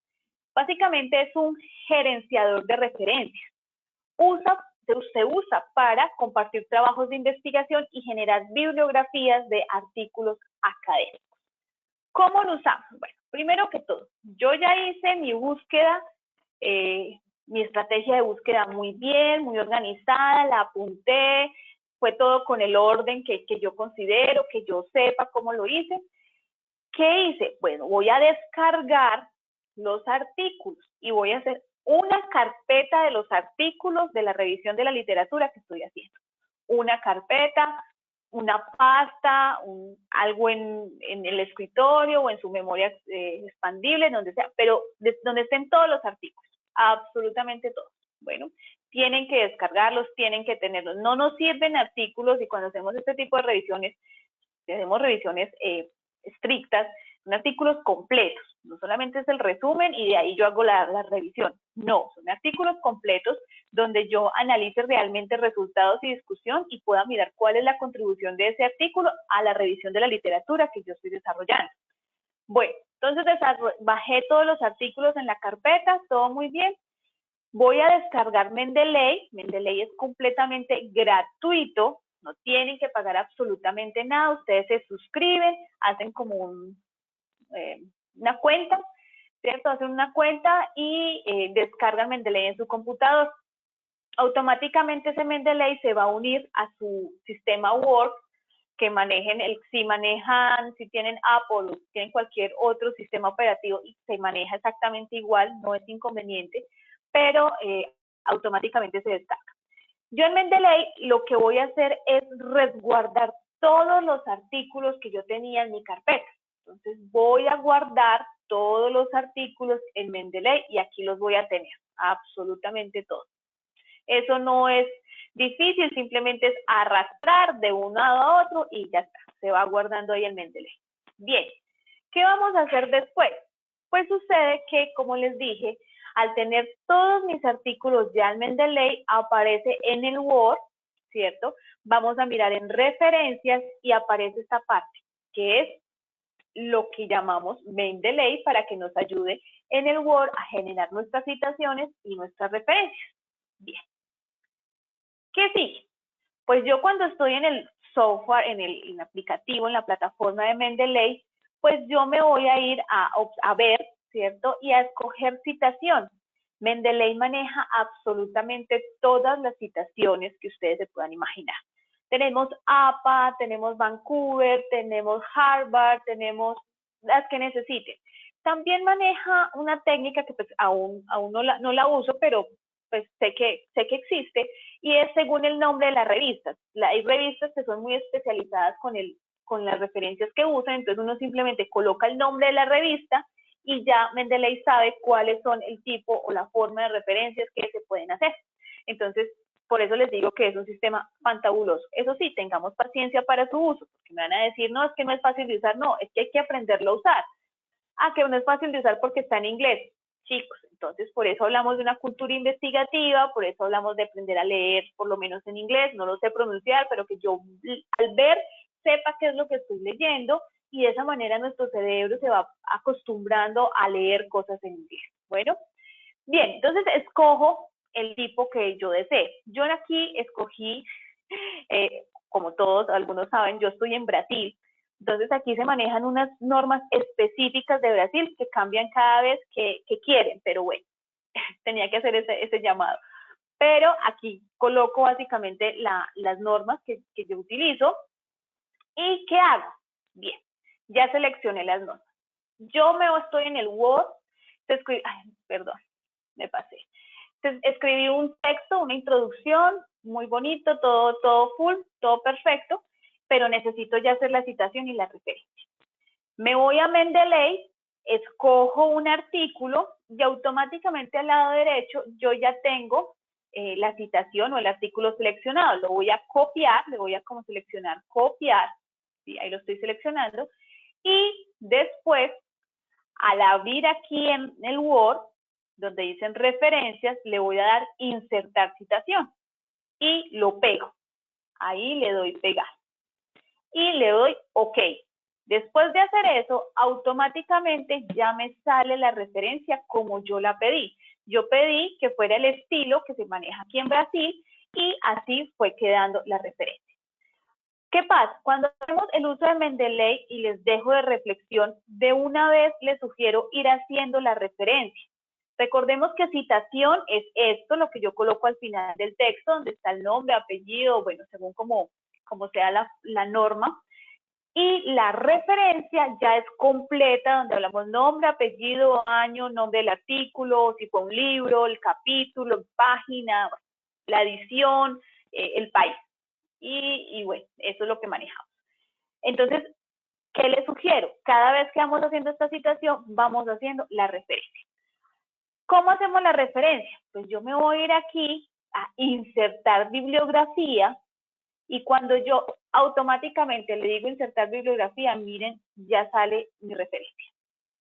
Básicamente es un gerenciador de referencias. Se usa para compartir trabajos de investigación y generar bibliografías de artículos académicos. ¿Cómo lo usamos? Bueno, primero que todo, yo ya hice mi búsqueda, mi estrategia de búsqueda muy bien, muy organizada, la apunté, fue todo con el orden que yo considero, que yo sepa cómo lo hice. ¿Qué hice? Bueno, voy a descargar los artículos y voy a hacer una carpeta de los artículos de la revisión de la literatura que estoy haciendo. Una carpeta, una pasta, algo en el escritorio o en su memoria expandible, donde sea, pero donde estén todos los artículos, absolutamente todos. Bueno, tienen que descargarlos, tienen que tenerlos. No nos sirven artículos y cuando hacemos este tipo de revisiones, hacemos revisiones estrictas, son artículos completos, no solamente es el resumen y de ahí yo hago la revisión, no, son artículos completos donde yo analice realmente resultados y discusión y pueda mirar cuál es la contribución de ese artículo a la revisión de la literatura que yo estoy desarrollando. Bueno, entonces bajé todos los artículos en la carpeta, todo muy bien. Voy a descargar Mendeley. Mendeley es completamente gratuito, no tienen que pagar absolutamente nada. Ustedes se suscriben, hacen como una cuenta, ¿cierto? Hacen una cuenta y descargan Mendeley en su computador. Automáticamente ese Mendeley se va a unir a su sistema Word que manejen, si tienen Apple o si tienen cualquier otro sistema operativo y se maneja exactamente igual, no es inconveniente, pero automáticamente se descarga. Yo en Mendeley lo que voy a hacer es resguardar todos los artículos que yo tenía en mi carpeta. Entonces voy a guardar todos los artículos en Mendeley y aquí los voy a tener, absolutamente todos. Eso no es difícil, simplemente es arrastrar de un lado a otro y ya está, se va guardando ahí el Mendeley. Bien, ¿qué vamos a hacer después? Pues sucede que, como les dije, al tener todos mis artículos ya en Mendeley, aparece en el Word, ¿cierto? Vamos a mirar en referencias y aparece esta parte, que es lo que llamamos Mendeley para que nos ayude en el Word a generar nuestras citaciones y nuestras referencias. Bien. ¿Qué sigue? Pues yo cuando estoy en el software, en el aplicativo, en la plataforma de Mendeley, pues yo me voy a ir a ver, ¿cierto? Y a escoger citación. Mendeley maneja absolutamente todas las citaciones que ustedes se puedan imaginar. Tenemos APA, tenemos Vancouver, tenemos Harvard, tenemos las que necesiten. También maneja una técnica que pues aún no la uso, pero pues sé que existe, y es según el nombre de las revistas. Hay revistas que son muy especializadas con las referencias que usan, entonces uno simplemente coloca el nombre de la revista y ya Mendeley sabe cuáles son el tipo o la forma de referencias que se pueden hacer. Entonces, por eso les digo que es un sistema fantabuloso. Eso sí, tengamos paciencia para su uso, porque me van a decir, no, es que no es fácil de usar, no, es que hay que aprenderlo a usar. Ah, que no es fácil de usar porque está en inglés. Chicos, entonces por eso hablamos de una cultura investigativa, por eso hablamos de aprender a leer, por lo menos en inglés, no lo sé pronunciar, pero que yo al ver sepa qué es lo que estoy leyendo y de esa manera nuestro cerebro se va acostumbrando a leer cosas en inglés. Bueno, bien, entonces escojo el tipo que yo desee. Yo aquí escogí, como todos, algunos saben, yo estoy en Brasil, entonces aquí se manejan unas normas específicas de Brasil que cambian cada vez que quieren, pero bueno, tenía que hacer ese llamado. Pero aquí coloco básicamente las normas que yo utilizo. ¿Y qué hago? Bien, ya seleccioné las normas. Yo estoy en el Word, perdón, me pasé. Entonces, escribí un texto, una introducción, muy bonito, todo full, todo perfecto, pero necesito ya hacer la citación y la referencia. Me voy a Mendeley, escojo un artículo y automáticamente al lado derecho yo ya tengo la citación o el artículo seleccionado. Lo voy a copiar, le voy a como seleccionar, copiar, ¿sí? Ahí lo estoy seleccionando. Y después, al abrir aquí en el Word, donde dicen referencias, le voy a dar insertar citación y lo pego. Ahí le doy pegar y le doy OK. Después de hacer eso, automáticamente ya me sale la referencia como yo la pedí. Yo pedí que fuera el estilo que se maneja aquí en Brasil y así fue quedando la referencia. ¿Qué pasa? Cuando hacemos el uso de Mendeley y les dejo de reflexión, de una vez les sugiero ir haciendo la referencia. Recordemos que citación es esto, lo que yo coloco al final del texto, donde está el nombre, apellido, bueno, según como sea la norma. Y la referencia ya es completa, donde hablamos nombre, apellido, año, nombre del artículo, si fue un libro, el capítulo, página, la edición, el país. Y bueno, eso es lo que manejamos. Entonces, ¿qué les sugiero? Cada vez que vamos haciendo esta citación, vamos haciendo la referencia. ¿Cómo hacemos la referencia? Pues yo me voy a ir aquí a insertar bibliografía y cuando yo automáticamente le digo insertar bibliografía, miren, ya sale mi referencia.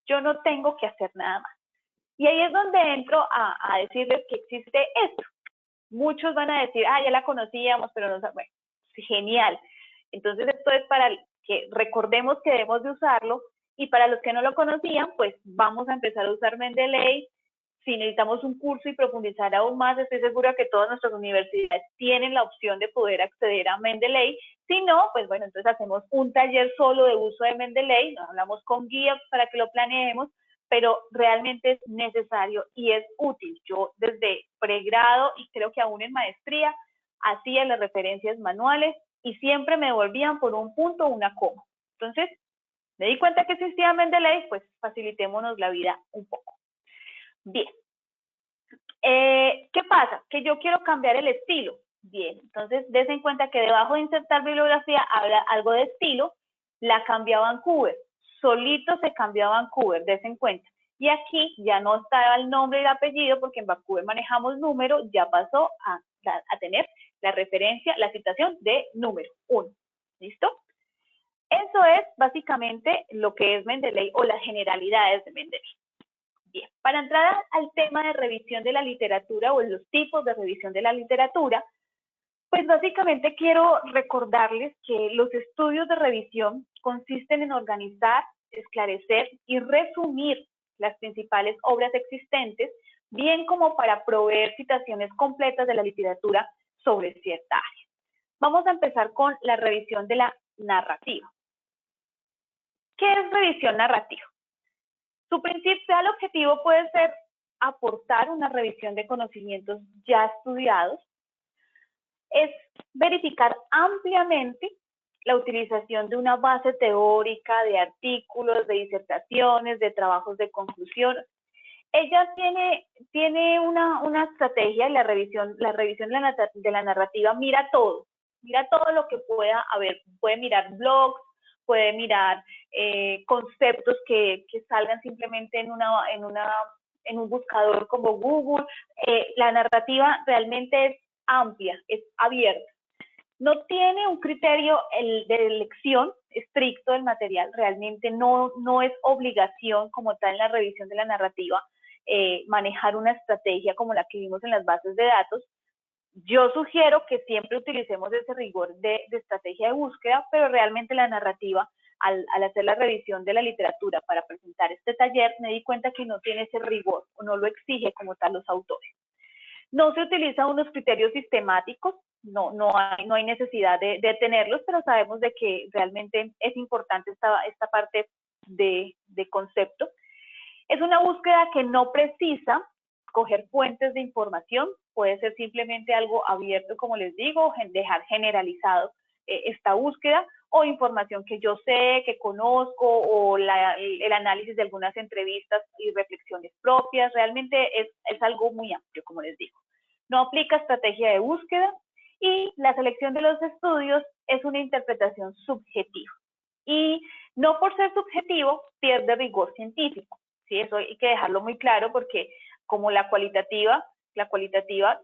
Yo no tengo que hacer nada más. Y ahí es donde entro a decirles que existe esto. Muchos van a decir, ya la conocíamos, pero no sabemos. Bueno, genial. Entonces esto es para que recordemos que debemos de usarlo y para los que no lo conocían, pues vamos a empezar a usar Mendeley. Si necesitamos un curso y profundizar aún más, estoy segura que todas nuestras universidades tienen la opción de poder acceder a Mendeley. Si no, pues bueno, entonces hacemos un taller solo de uso de Mendeley, nos hablamos con guías para que lo planeemos, pero realmente es necesario y es útil. Yo desde pregrado y creo que aún en maestría hacía las referencias manuales y siempre me devolvían por un punto o una coma. Entonces, me di cuenta que existía Mendeley, pues facilitémonos la vida un poco. Bien. ¿Qué pasa? Que yo quiero cambiar el estilo. Bien, entonces des en cuenta que debajo de insertar bibliografía habla algo de estilo, la cambié a Vancouver. Solito se cambió a Vancouver, des en cuenta. Y aquí ya no estaba el nombre y el apellido porque en Vancouver manejamos número, ya pasó a tener la referencia, la citación de número 1. ¿Listo? Eso es básicamente lo que es Mendeley o las generalidades de Mendeley. Bien, para entrar al tema de revisión de la literatura o los tipos de revisión de la literatura, pues básicamente quiero recordarles que los estudios de revisión consisten en organizar, esclarecer y resumir las principales obras existentes, bien como para proveer citaciones completas de la literatura sobre cierta área. Vamos a empezar con la revisión de la narrativa. ¿Qué es revisión narrativa? Su principal objetivo puede ser aportar una revisión de conocimientos ya estudiados, es verificar ampliamente la utilización de una base teórica, de artículos, de disertaciones, de trabajos de conclusión. Ella tiene una estrategia, la revisión de la narrativa mira todo lo que pueda haber, puede mirar blogs, puede mirar conceptos que salgan simplemente en un buscador como Google. La narrativa realmente es amplia, es abierta. No tiene un criterio de elección estricto del material, realmente no es obligación como tal en la revisión de la narrativa manejar una estrategia como la que vimos en las bases de datos. Yo sugiero que siempre utilicemos ese rigor de estrategia de búsqueda, pero realmente la narrativa, al hacer la revisión de la literatura para presentar este taller, me di cuenta que no tiene ese rigor o no lo exige como tal los autores. No se utilizan unos criterios sistemáticos, no hay necesidad de tenerlos, pero sabemos de que realmente es importante esta parte de concepto. Es una búsqueda que no precisa coger fuentes de información, puede ser simplemente algo abierto, como les digo, dejar generalizado esta búsqueda, o información que yo sé, que conozco, o el análisis de algunas entrevistas y reflexiones propias. Realmente es algo muy amplio, como les digo. No aplica estrategia de búsqueda y la selección de los estudios es una interpretación subjetiva. Y no por ser subjetivo pierde rigor científico. ¿Sí? Eso hay que dejarlo muy claro porque como la cualitativa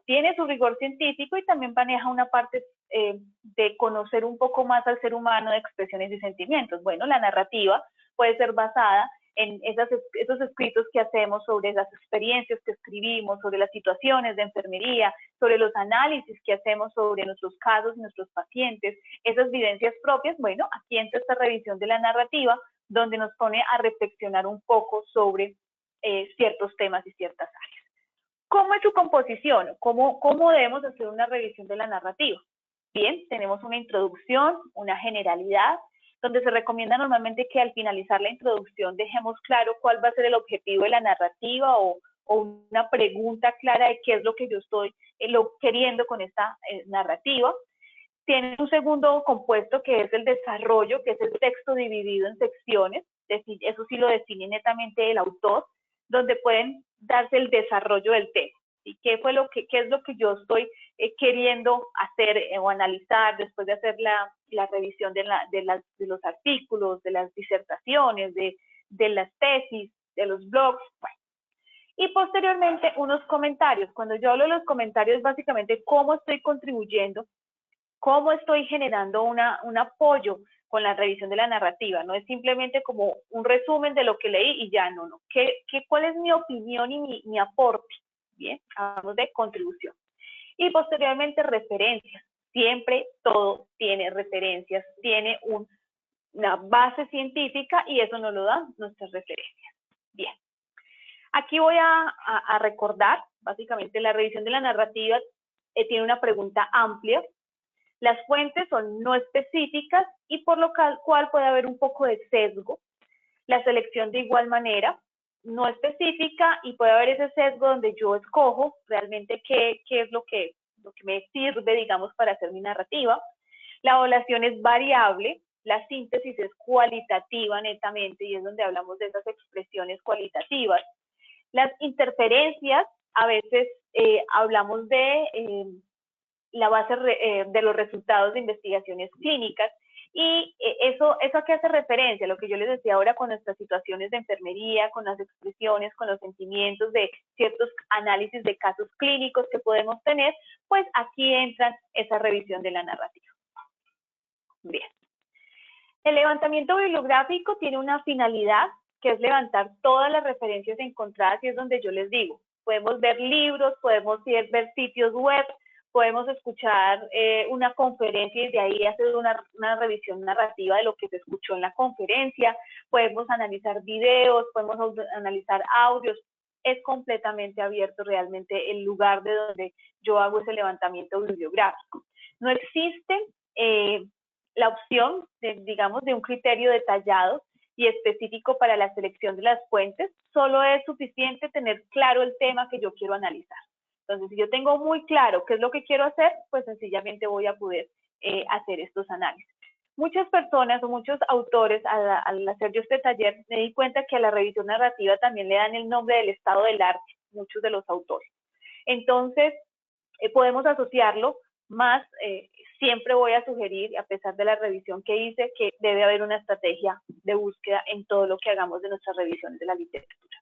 tiene su rigor científico y también maneja una parte de conocer un poco más al ser humano, de expresiones y sentimientos. Bueno, la narrativa puede ser basada en esos escritos que hacemos sobre las experiencias que escribimos, sobre las situaciones de enfermería, sobre los análisis que hacemos sobre nuestros casos, nuestros pacientes, esas vivencias propias. Bueno, aquí entra esta revisión de la narrativa, donde nos pone a reflexionar un poco sobre ciertos temas y ciertas áreas. ¿Cómo es su composición? ¿Cómo debemos hacer una revisión de la narrativa? Bien, tenemos una introducción, una generalidad, donde se recomienda normalmente que al finalizar la introducción dejemos claro cuál va a ser el objetivo de la narrativa o una pregunta clara de qué es lo que yo estoy queriendo con esta narrativa. Tiene un segundo compuesto que es el desarrollo, que es el texto dividido en secciones, eso sí lo define netamente el autor, donde pueden darse el desarrollo del tema. ¿Sí? ¿Qué es lo que yo estoy queriendo hacer o analizar después de hacer la revisión de los artículos, de las disertaciones, de las tesis, de los blogs? Bueno. Y posteriormente unos comentarios. Cuando yo hablo de los comentarios, básicamente cómo estoy contribuyendo, cómo estoy generando un apoyo con la revisión de la narrativa. No es simplemente como un resumen de lo que leí y ya, no. ¿Cuál es mi opinión y mi aporte? Bien, hablamos de contribución. Y posteriormente referencias. Siempre todo tiene referencias, tiene una base científica y eso nos lo dan nuestras referencias. Bien. Aquí voy a recordar, básicamente, la revisión de la narrativa tiene una pregunta amplia. Las fuentes son no específicas y por lo cual puede haber un poco de sesgo. La selección de igual manera, no específica y puede haber ese sesgo donde yo escojo realmente qué es lo que me sirve, digamos, para hacer mi narrativa. La evaluación es variable, la síntesis es cualitativa netamente y es donde hablamos de esas expresiones cualitativas. Las interferencias, a veces hablamos de la base de los resultados de investigaciones clínicas y eso a qué hace referencia, lo que yo les decía ahora con nuestras situaciones de enfermería, con las expresiones, con los sentimientos de ciertos análisis de casos clínicos que podemos tener, pues aquí entra esa revisión de la narrativa. Bien. El levantamiento bibliográfico tiene una finalidad que es levantar todas las referencias encontradas y es donde yo les digo, podemos ver libros, podemos ver sitios web, podemos escuchar una conferencia y de ahí hacer una revisión narrativa de lo que se escuchó en la conferencia, podemos analizar videos, podemos analizar audios, es completamente abierto realmente el lugar de donde yo hago ese levantamiento bibliográfico. No existe la opción, de un criterio detallado y específico para la selección de las fuentes, solo es suficiente tener claro el tema que yo quiero analizar. Entonces, si yo tengo muy claro qué es lo que quiero hacer, pues sencillamente voy a poder hacer estos análisis. Muchas personas o muchos autores, al hacer yo este taller, me di cuenta que a la revisión narrativa también le dan el nombre del estado del arte, muchos de los autores. Entonces, podemos asociarlo más, siempre voy a sugerir, a pesar de la revisión que hice, que debe haber una estrategia de búsqueda en todo lo que hagamos de nuestras revisiones de la literatura.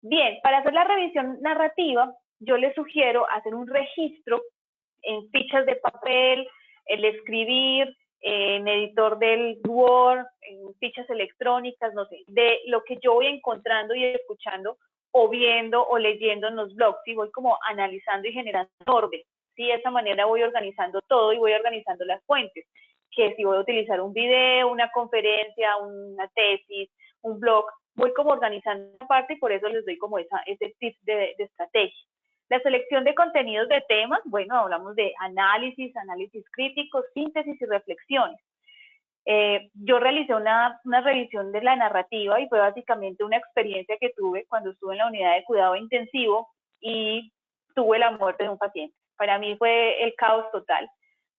Bien, para hacer la revisión narrativa, yo les sugiero hacer un registro en fichas de papel, el escribir, en editor del Word, en fichas electrónicas, no sé, de lo que yo voy encontrando y escuchando o viendo o leyendo en los blogs, y voy como analizando y generando orden. Sí, de esa manera voy organizando todo y voy organizando las fuentes, que si voy a utilizar un video, una conferencia, una tesis, un blog, voy como organizando esa parte y por eso les doy como ese tip de estrategia. La selección de contenidos de temas, bueno, hablamos de análisis crítico, síntesis y reflexiones. Yo realicé una revisión de la narrativa y fue básicamente una experiencia que tuve cuando estuve en la unidad de cuidado intensivo y tuve la muerte de un paciente. Para mí fue el caos total.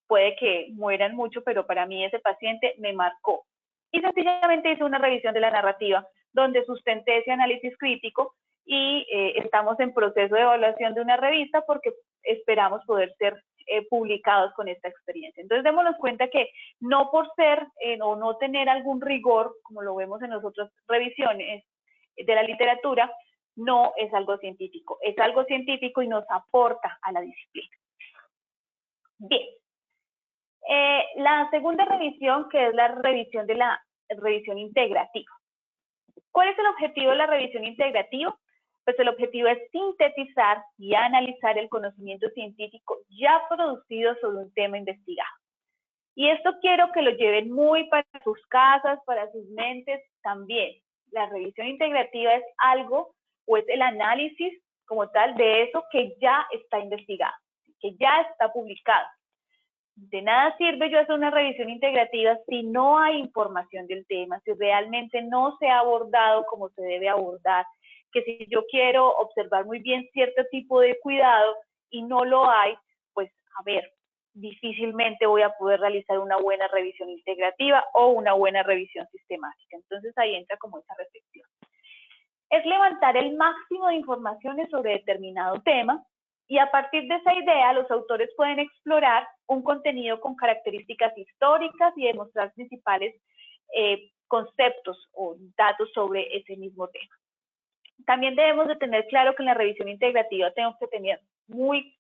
Puede que mueran mucho, pero para mí ese paciente me marcó. Y sencillamente hice una revisión de la narrativa donde sustenté ese análisis crítico y estamos en proceso de evaluación de una revista porque esperamos poder ser publicados con esta experiencia. Entonces, démonos cuenta que no por ser o no tener algún rigor, como lo vemos en las otras revisiones de la literatura, no es algo científico. Es algo científico y nos aporta a la disciplina. Bien. La segunda revisión, que es la revisión de la revisión integrativa. ¿Cuál es el objetivo de la revisión integrativa? Pues el objetivo es sintetizar y analizar el conocimiento científico ya producido sobre un tema investigado. Y esto quiero que lo lleven muy para sus casas, para sus mentes también. La revisión integrativa es algo, o es el análisis como tal de eso que ya está investigado, que ya está publicado. De nada sirve yo hacer una revisión integrativa si no hay información del tema, si realmente no se ha abordado como se debe abordar, que si yo quiero observar muy bien cierto tipo de cuidado y no lo hay, pues a ver, difícilmente voy a poder realizar una buena revisión integrativa o una buena revisión sistemática. Entonces ahí entra como esa reflexión. Es levantar el máximo de informaciones sobre determinado tema, y a partir de esa idea, los autores pueden explorar un contenido con características históricas y demostrar principales conceptos o datos sobre ese mismo tema. También debemos de tener claro que en la revisión integrativa tengo que tener muy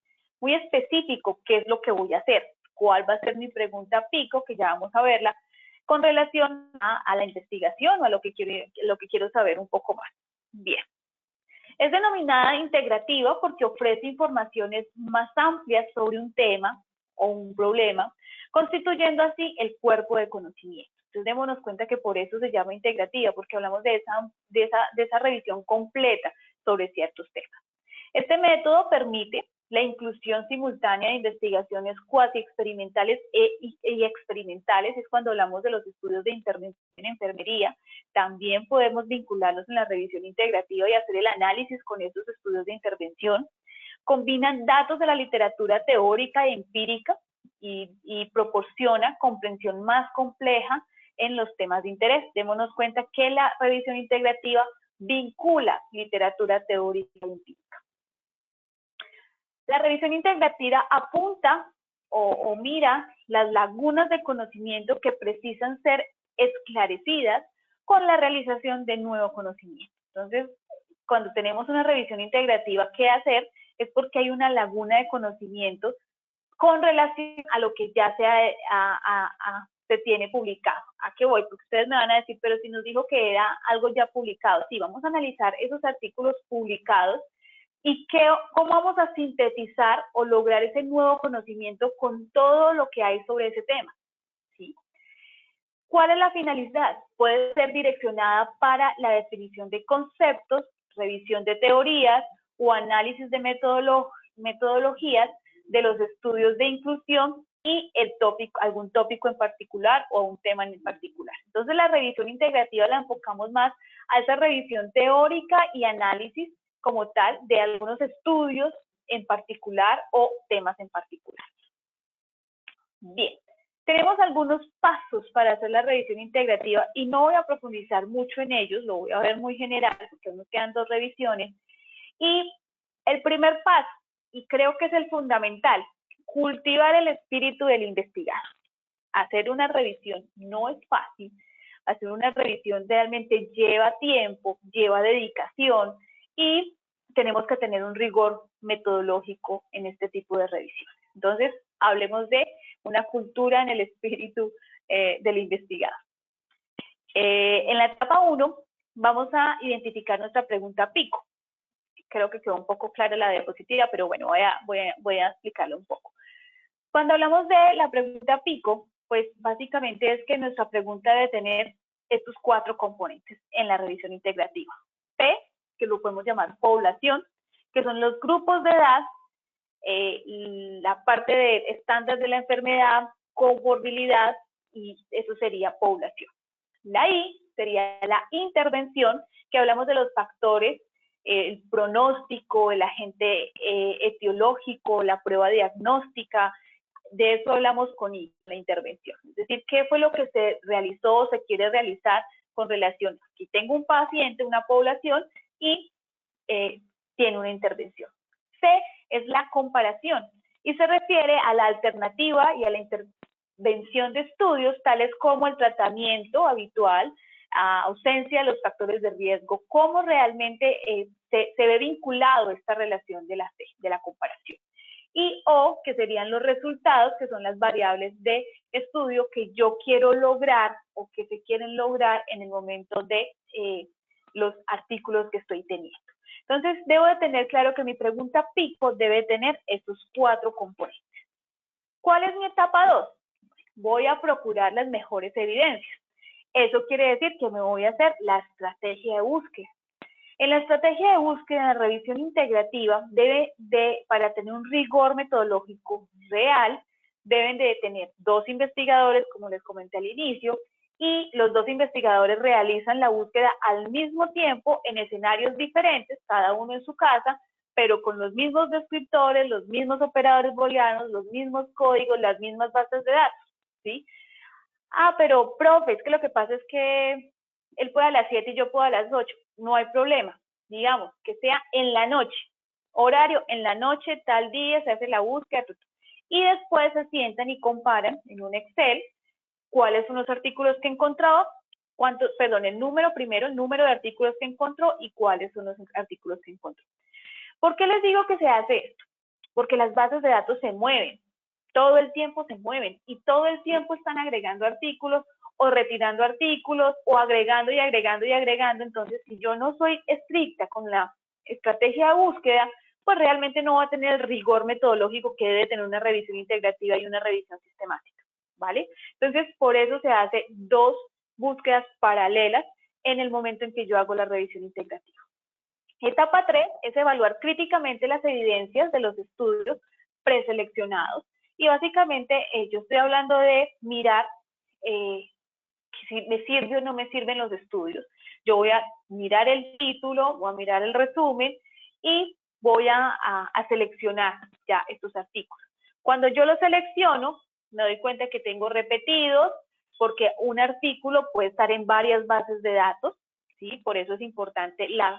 específico qué es lo que voy a hacer, cuál va a ser mi pregunta pico, que ya vamos a verla, con relación a la investigación o a lo que quiero saber un poco más. Bien. Es denominada integrativa porque ofrece informaciones más amplias sobre un tema o un problema, constituyendo así el cuerpo de conocimiento. Entonces, démonos cuenta que por eso se llama integrativa, porque hablamos de esa revisión completa sobre ciertos temas. Este método permite la inclusión simultánea de investigaciones cuasi experimentales y experimentales, es cuando hablamos de los estudios de intervención en enfermería. También podemos vincularlos en la revisión integrativa y hacer el análisis con esos estudios de intervención. Combinan datos de la literatura teórica e empírica y proporciona comprensión más compleja en los temas de interés. Démonos cuenta que la revisión integrativa vincula literatura teórica e empírica. La revisión integrativa apunta o mira las lagunas de conocimiento que precisan ser esclarecidas con la realización de nuevo conocimiento. Entonces, cuando tenemos una revisión integrativa, ¿qué hacer? Es porque hay una laguna de conocimiento con relación a lo que ya se tiene publicado. ¿A qué voy? Porque ustedes me van a decir, pero si nos dijo que era algo ya publicado. Sí, vamos a analizar esos artículos publicados y cómo vamos a sintetizar o lograr ese nuevo conocimiento con todo lo que hay sobre ese tema. ¿Sí? ¿Cuál es la finalidad? Puede ser direccionada para la definición de conceptos, revisión de teorías o análisis de metodologías de los estudios de inclusión y algún tópico en particular o un tema en particular. Entonces, la revisión integrativa la enfocamos más a esa revisión teórica y análisis como tal de algunos estudios en particular o temas en particular. Bien, tenemos algunos pasos para hacer la revisión integrativa y no voy a profundizar mucho en ellos, lo voy a ver muy general porque nos quedan 2 revisiones. Y el primer paso, y creo que es el fundamental, cultivar el espíritu del investigador. Hacer una revisión no es fácil, hacer una revisión realmente lleva tiempo, lleva dedicación y tenemos que tener un rigor metodológico en este tipo de revisiones. Entonces, hablemos de una cultura en el espíritu del investigador. En la etapa 1 vamos a identificar nuestra pregunta pico. Creo que quedó un poco clara la diapositiva, pero bueno, voy a explicarlo un poco. Cuando hablamos de la pregunta pico, pues básicamente es que nuestra pregunta debe tener estos 4 componentes en la revisión integrativa. P, que lo podemos llamar población, que son los grupos de edad, la parte de estándar de la enfermedad, comorbilidad, y eso sería población. La I sería la intervención, que hablamos de los factores, el pronóstico, el agente etiológico, la prueba diagnóstica. De eso hablamos con I, la intervención. Es decir, ¿qué fue lo que se realizó o se quiere realizar con relación? Aquí tengo un paciente, una población, y tiene una intervención. C es la comparación y se refiere a la alternativa y a la intervención de estudios tales como el tratamiento habitual, ausencia de los factores de riesgo, cómo realmente se ve vinculado esta relación de la C, de la comparación. Y O, que serían los resultados, que son las variables de estudio que yo quiero lograr o que se quieren lograr en el momento de los artículos que estoy teniendo. Entonces, debo de tener claro que mi pregunta pico debe tener estos 4 componentes. ¿Cuál es mi etapa 2? Voy a procurar las mejores evidencias. Eso quiere decir que me voy a hacer la estrategia de búsqueda. En la estrategia de búsqueda, en la revisión integrativa, para tener un rigor metodológico real, deben de tener 2 investigadores, como les comenté al inicio, y los 2 investigadores realizan la búsqueda al mismo tiempo en escenarios diferentes, cada uno en su casa, pero con los mismos descriptores, los mismos operadores booleanos, los mismos códigos, las mismas bases de datos, ¿sí? Pero profe, es que lo que pasa es que él puede a las 7 y yo puedo a las 8. No hay problema. Digamos, que sea en la noche. Horario, en la noche, tal día, se hace la búsqueda. Y después se sientan y comparan en un Excel cuáles son los artículos que encontró, el número primero, el número de artículos que encontró y cuáles son los artículos que encontró. ¿Por qué les digo que se hace esto? Porque las bases de datos se mueven. Todo el tiempo se mueven y todo el tiempo están agregando artículos o retirando artículos o agregando y agregando y agregando. Entonces, si yo no soy estricta con la estrategia de búsqueda, pues realmente no va a tener el rigor metodológico que debe tener una revisión integrativa y una revisión sistemática, ¿vale? Entonces, por eso se hace 2 búsquedas paralelas en el momento en que yo hago la revisión integrativa. Etapa 3 es evaluar críticamente las evidencias de los estudios preseleccionados. Y básicamente yo estoy hablando de mirar si me sirve o no me sirven los estudios. Yo voy a mirar el título, voy a mirar el resumen y voy a seleccionar ya estos artículos. Cuando yo los selecciono, me doy cuenta que tengo repetidos, porque un artículo puede estar en varias bases de datos, ¿sí? Por eso es importante la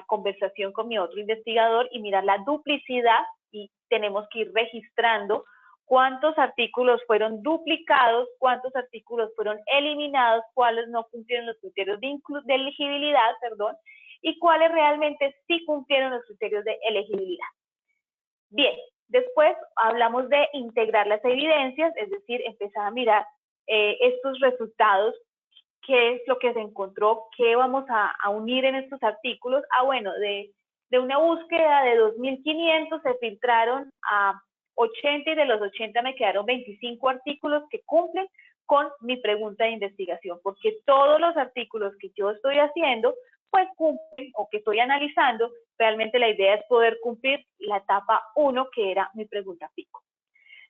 conversación con mi otro investigador y mirar la duplicidad, y tenemos que ir registrando cuántos artículos fueron duplicados, cuántos artículos fueron eliminados, cuáles no cumplieron los criterios de elegibilidad, y cuáles realmente sí cumplieron los criterios de elegibilidad. Bien, después hablamos de integrar las evidencias, es decir, empezar a mirar estos resultados, qué es lo que se encontró, qué vamos a unir en estos artículos. Bueno, de una búsqueda de 2.500 se filtraron a 80 y de los 80 me quedaron 25 artículos que cumplen con mi pregunta de investigación, porque todos los artículos que yo estoy haciendo, pues cumplen, o que estoy analizando, realmente la idea es poder cumplir la etapa 1, que era mi pregunta pico.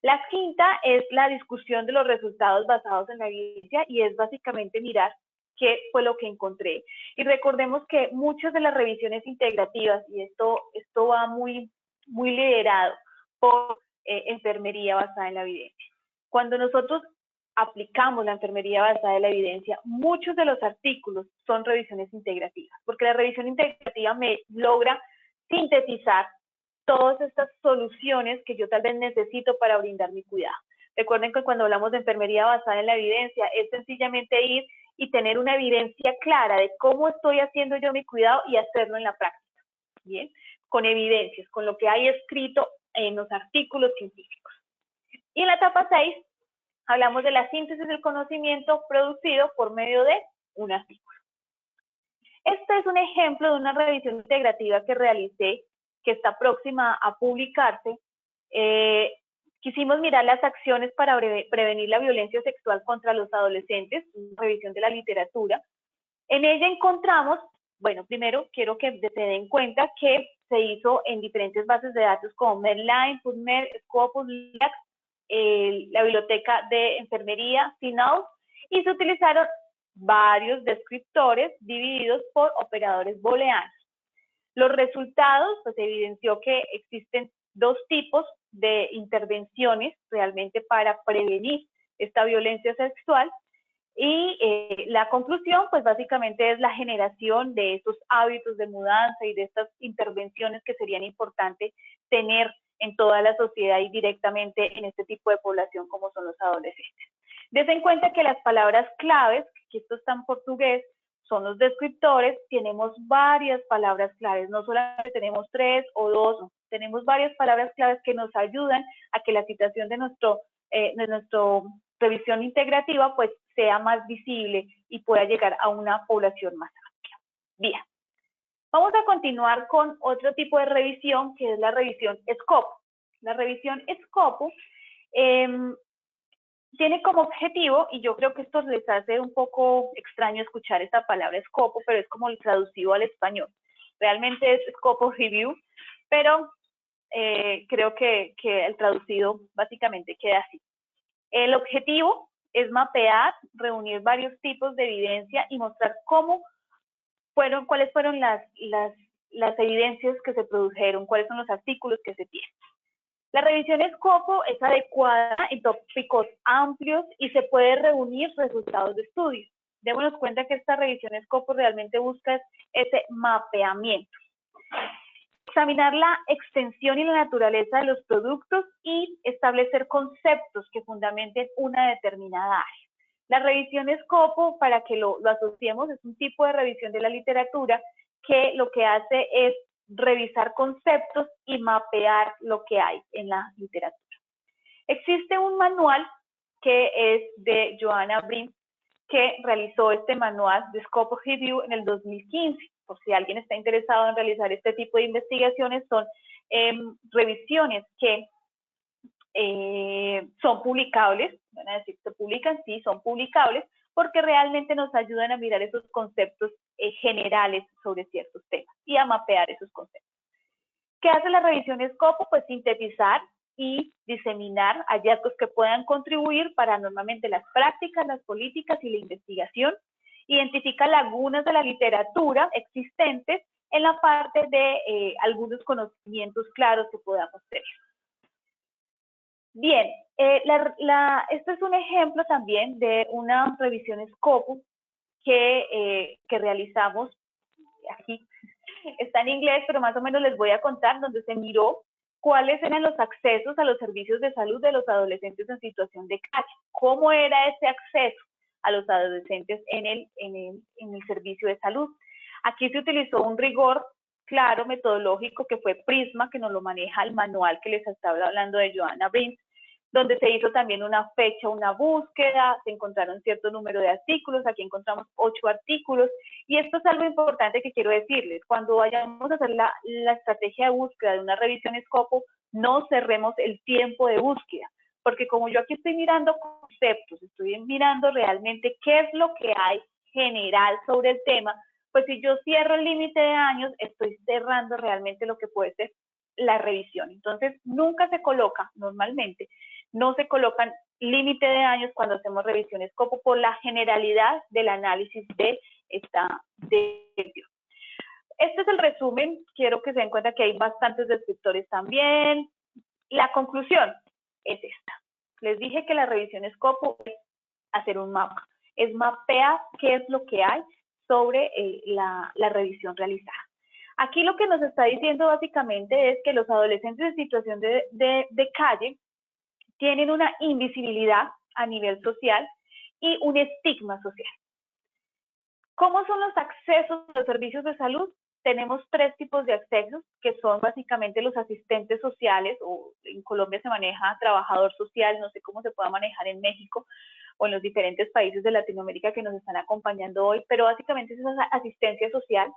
La quinta es la discusión de los resultados basados en la evidencia, y es básicamente mirar qué fue lo que encontré. Y recordemos que muchas de las revisiones integrativas, y esto va muy liderado por enfermería basada en la evidencia. Cuando nosotros aplicamos la enfermería basada en la evidencia, muchos de los artículos son revisiones integrativas, porque la revisión integrativa me logra sintetizar todas estas soluciones que yo tal vez necesito para brindar mi cuidado. Recuerden que cuando hablamos de enfermería basada en la evidencia, es sencillamente ir y tener una evidencia clara de cómo estoy haciendo yo mi cuidado y hacerlo en la práctica, ¿bien? Con evidencias, con lo que hay escrito en los artículos científicos. Y en la etapa 6 hablamos de la síntesis del conocimiento producido por medio de un artículo. Este es un ejemplo de una revisión integrativa que realicé, que está próxima a publicarse. Quisimos mirar las acciones para prevenir la violencia sexual contra los adolescentes, una revisión de la literatura. En ella encontramos, bueno, primero quiero que se den cuenta que se hizo en diferentes bases de datos como Medline, PubMed, Scopus, LIAC, la biblioteca de enfermería, CINAHL, y se utilizaron varios descriptores divididos por operadores booleanos. Los resultados, pues evidenció que existen dos tipos de intervenciones realmente para prevenir esta violencia sexual, y la conclusión, pues básicamente es la generación de esos hábitos de mudanza y de estas intervenciones que serían importantes tener en toda la sociedad y directamente en este tipo de población como son los adolescentes. Dense en cuenta que las palabras claves, que esto está en portugués, son los descriptores. Tenemos varias palabras claves, no solamente tenemos 3 o 2, tenemos varias palabras claves que nos ayudan a que la situación de nuestra revisión integrativa pues sea más visible y pueda llegar a una población más amplia. Bien, vamos a continuar con otro tipo de revisión, que es la revisión Scopus. La revisión Scopus tiene como objetivo, y yo creo que esto les hace un poco extraño escuchar esta palabra Scopus, pero es como el traducido al español. Realmente es Scopus Review, pero creo que el traducido básicamente queda así. El objetivo es mapear, reunir varios tipos de evidencia y mostrar cuáles fueron las evidencias que se produjeron, cuáles son los artículos que se tienen. La revisión Scopus es adecuada en tópicos amplios y se puede reunir resultados de estudios. Démonos cuenta que esta revisión Scopus realmente busca ese mapeamiento. Examinar la extensión y la naturaleza de los productos y establecer conceptos que fundamenten una determinada área. La revisión Scopus, para que lo asociemos, es un tipo de revisión de la literatura que lo que hace es revisar conceptos y mapear lo que hay en la literatura. Existe un manual que es de Joanna Brim, que realizó este manual de Scopus Review en el 2015. Por si alguien está interesado en realizar este tipo de investigaciones, son revisiones que son publicables, van a decir, se publican, sí, son publicables, porque realmente nos ayudan a mirar esos conceptos generales sobre ciertos temas y a mapear esos conceptos. ¿Qué hace la revisión Scopus? Pues sintetizar y diseminar hallazgos que puedan contribuir para normalmente las prácticas, las políticas y la investigación. Identifica lagunas de la literatura existentes en la parte de algunos conocimientos claros que podamos tener. Bien, este es un ejemplo también de una revisión Scopus que realizamos aquí. Está en inglés, pero más o menos les voy a contar, donde se miró cuáles eran los accesos a los servicios de salud de los adolescentes en situación de calle. ¿Cómo era ese acceso a los adolescentes en el servicio de salud? Aquí se utilizó un rigor claro metodológico que fue Prisma, que nos lo maneja el manual que les estaba hablando de Joanna Brim, donde se hizo también una fecha, una búsqueda, se encontraron cierto número de artículos, aquí encontramos 8 artículos, y esto es algo importante que quiero decirles: cuando vayamos a hacer la estrategia de búsqueda de una revisión Scopus, no cerremos el tiempo de búsqueda, porque como yo aquí estoy mirando conceptos, estoy mirando realmente qué es lo que hay general sobre el tema, pues si yo cierro el límite de años, estoy cerrando realmente lo que puede ser la revisión. Entonces, nunca se coloca, normalmente, no se colocan límite de años cuando hacemos revisiones Scopus por la generalidad del análisis de esta revisión. Este es el resumen, quiero que se den cuenta que hay bastantes descriptores también. La conclusión es esta. Les dije que la revisión Scopus es hacer un mapa, es mapear qué es lo que hay sobre la revisión realizada. Aquí lo que nos está diciendo básicamente es que los adolescentes en situación de calle tienen una invisibilidad a nivel social y un estigma social. ¿Cómo son los accesos a los servicios de salud? tenemos tres tipos de accesos, que son básicamente los asistentes sociales, o en Colombia se maneja trabajador social, no sé cómo se pueda manejar en México o en los diferentes países de Latinoamérica que nos están acompañando hoy, pero básicamente es esa asistencia social.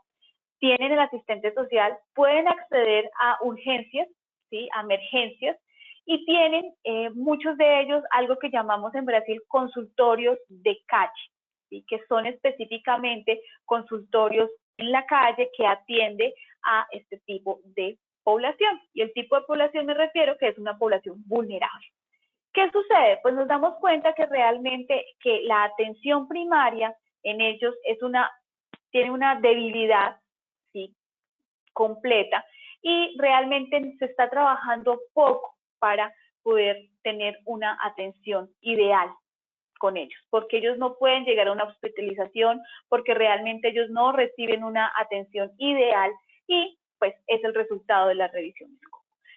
Tienen el asistente social, pueden acceder a urgencias, ¿sí?, a emergencias, y tienen muchos de ellos algo que llamamos en Brasil consultorios de calle, ¿sí?, que son específicamente consultorios en la calle que atiende a este tipo de población. Y el tipo de población me refiero que es una población vulnerable. ¿Qué sucede? Pues nos damos cuenta que realmente que la atención primaria en ellos tiene una debilidad, ¿sí?, completa, y realmente se está trabajando poco para poder tener una atención ideal con ellos, porque ellos no pueden llegar a una hospitalización, porque realmente ellos no reciben una atención ideal, y pues es el resultado de la revisión.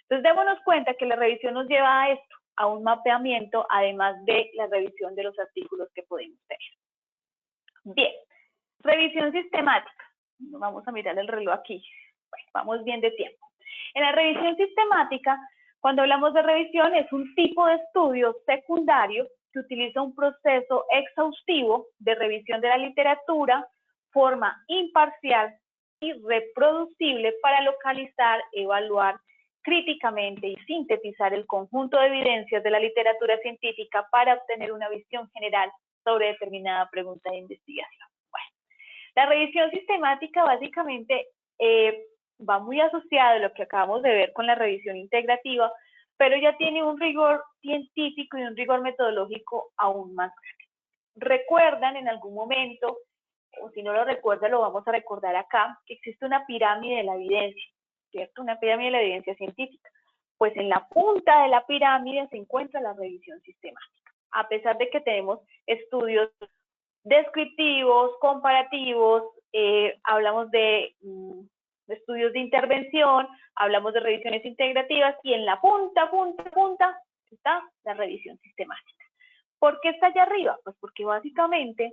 Entonces démonos cuenta que la revisión nos lleva a esto, a un mapeamiento, además de la revisión de los artículos que podemos tener. Bien, revisión sistemática. Vamos a mirar el reloj aquí. Bueno, vamos bien de tiempo. En la revisión sistemática, cuando hablamos de revisión, es un tipo de estudio secundario que utiliza un proceso exhaustivo de revisión de la literatura, forma imparcial y reproducible para localizar, evaluar críticamente y sintetizar el conjunto de evidencias de la literatura científica para obtener una visión general sobre determinada pregunta de investigación. Bueno, la revisión sistemática básicamente va muy asociado a lo que acabamos de ver con la revisión integrativa, pero ya tiene un rigor científico y un rigor metodológico aún más grande. ¿Recuerdan en algún momento, o si no lo recuerdan, lo vamos a recordar acá, que existe una pirámide de la evidencia, ¿cierto? Una pirámide de la evidencia científica. Pues en la punta de la pirámide se encuentra la revisión sistemática. A pesar de que tenemos estudios descriptivos, comparativos, hablamos de estudios de intervención, hablamos de revisiones integrativas, y en la punta está la revisión sistemática. ¿Por qué está allá arriba? Pues porque básicamente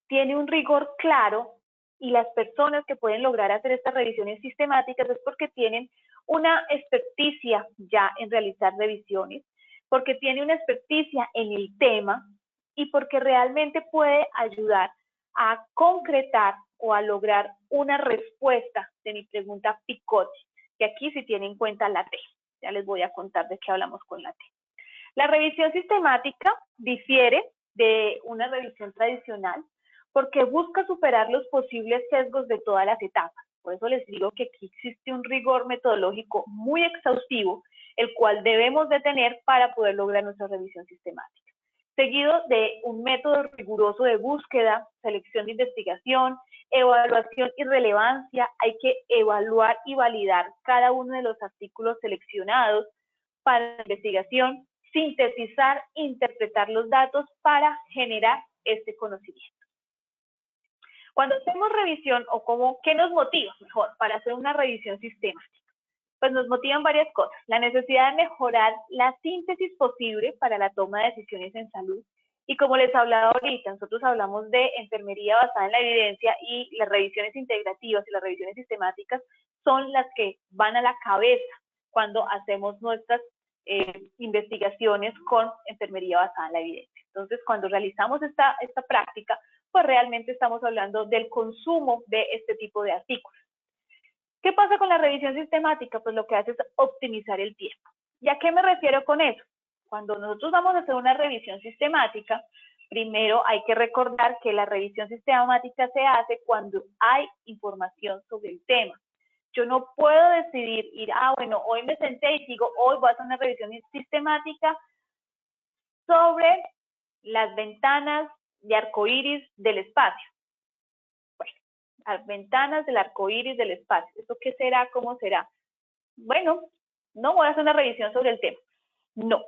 tiene un rigor claro, y las personas que pueden lograr hacer estas revisiones sistemáticas es porque tienen una experticia ya en realizar revisiones, porque tiene una experticia en el tema, y porque realmente puede ayudar a concretar o a lograr una respuesta de mi pregunta picote, que aquí sí tiene en cuenta la T. Ya les voy a contar de qué hablamos con la T. La revisión sistemática difiere de una revisión tradicional porque busca superar los posibles sesgos de todas las etapas. Por eso les digo que aquí existe un rigor metodológico muy exhaustivo, el cual debemos de tener para poder lograr nuestra revisión sistemática. Seguido de un método riguroso de búsqueda, selección de investigación, evaluación y relevancia. Hay que evaluar y validar cada uno de los artículos seleccionados para la investigación, sintetizar, interpretar los datos para generar este conocimiento. Cuando hacemos revisión, o ¿qué nos motiva mejor para hacer una revisión sistemática? Pues nos motivan varias cosas. La necesidad de mejorar la síntesis posible para la toma de decisiones en salud. Y como les hablaba ahorita, nosotros hablamos de enfermería basada en la evidencia, y las revisiones integrativas y las revisiones sistemáticas son las que van a la cabeza cuando hacemos nuestras investigaciones con enfermería basada en la evidencia. Entonces, cuando realizamos esta práctica, pues realmente estamos hablando del consumo de este tipo de artículos. ¿Qué pasa con la revisión sistemática? Pues lo que hace es optimizar el tiempo. ¿Y a qué me refiero con eso? Cuando nosotros vamos a hacer una revisión sistemática, primero hay que recordar que la revisión sistemática se hace cuando hay información sobre el tema. Yo no puedo decidir bueno, hoy me senté y digo, hoy voy a hacer una revisión sistemática sobre las ventanas de arcoíris del espacio. Bueno, las ventanas del arcoíris del espacio. ¿Esto qué será? ¿Cómo será? Bueno, no voy a hacer una revisión sobre el tema. No.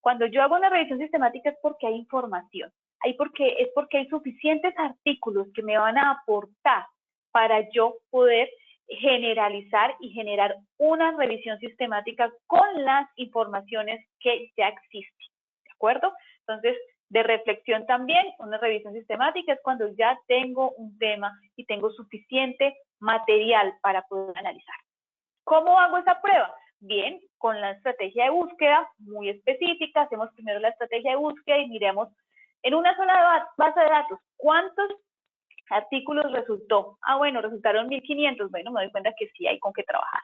Cuando yo hago una revisión sistemática es porque hay información. Es porque hay suficientes artículos que me van a aportar para yo poder generalizar y generar una revisión sistemática con las informaciones que ya existen. ¿De acuerdo? Entonces, De reflexión también, una revisión sistemática es cuando ya tengo un tema y tengo suficiente material para poder analizar. ¿Cómo hago esa prueba? Bien, con la estrategia de búsqueda muy específica, hacemos primero la estrategia de búsqueda y miremos en una sola base de datos, ¿cuántos artículos resultó? Ah, bueno, resultaron 1500, bueno, me doy cuenta que sí hay con qué trabajar.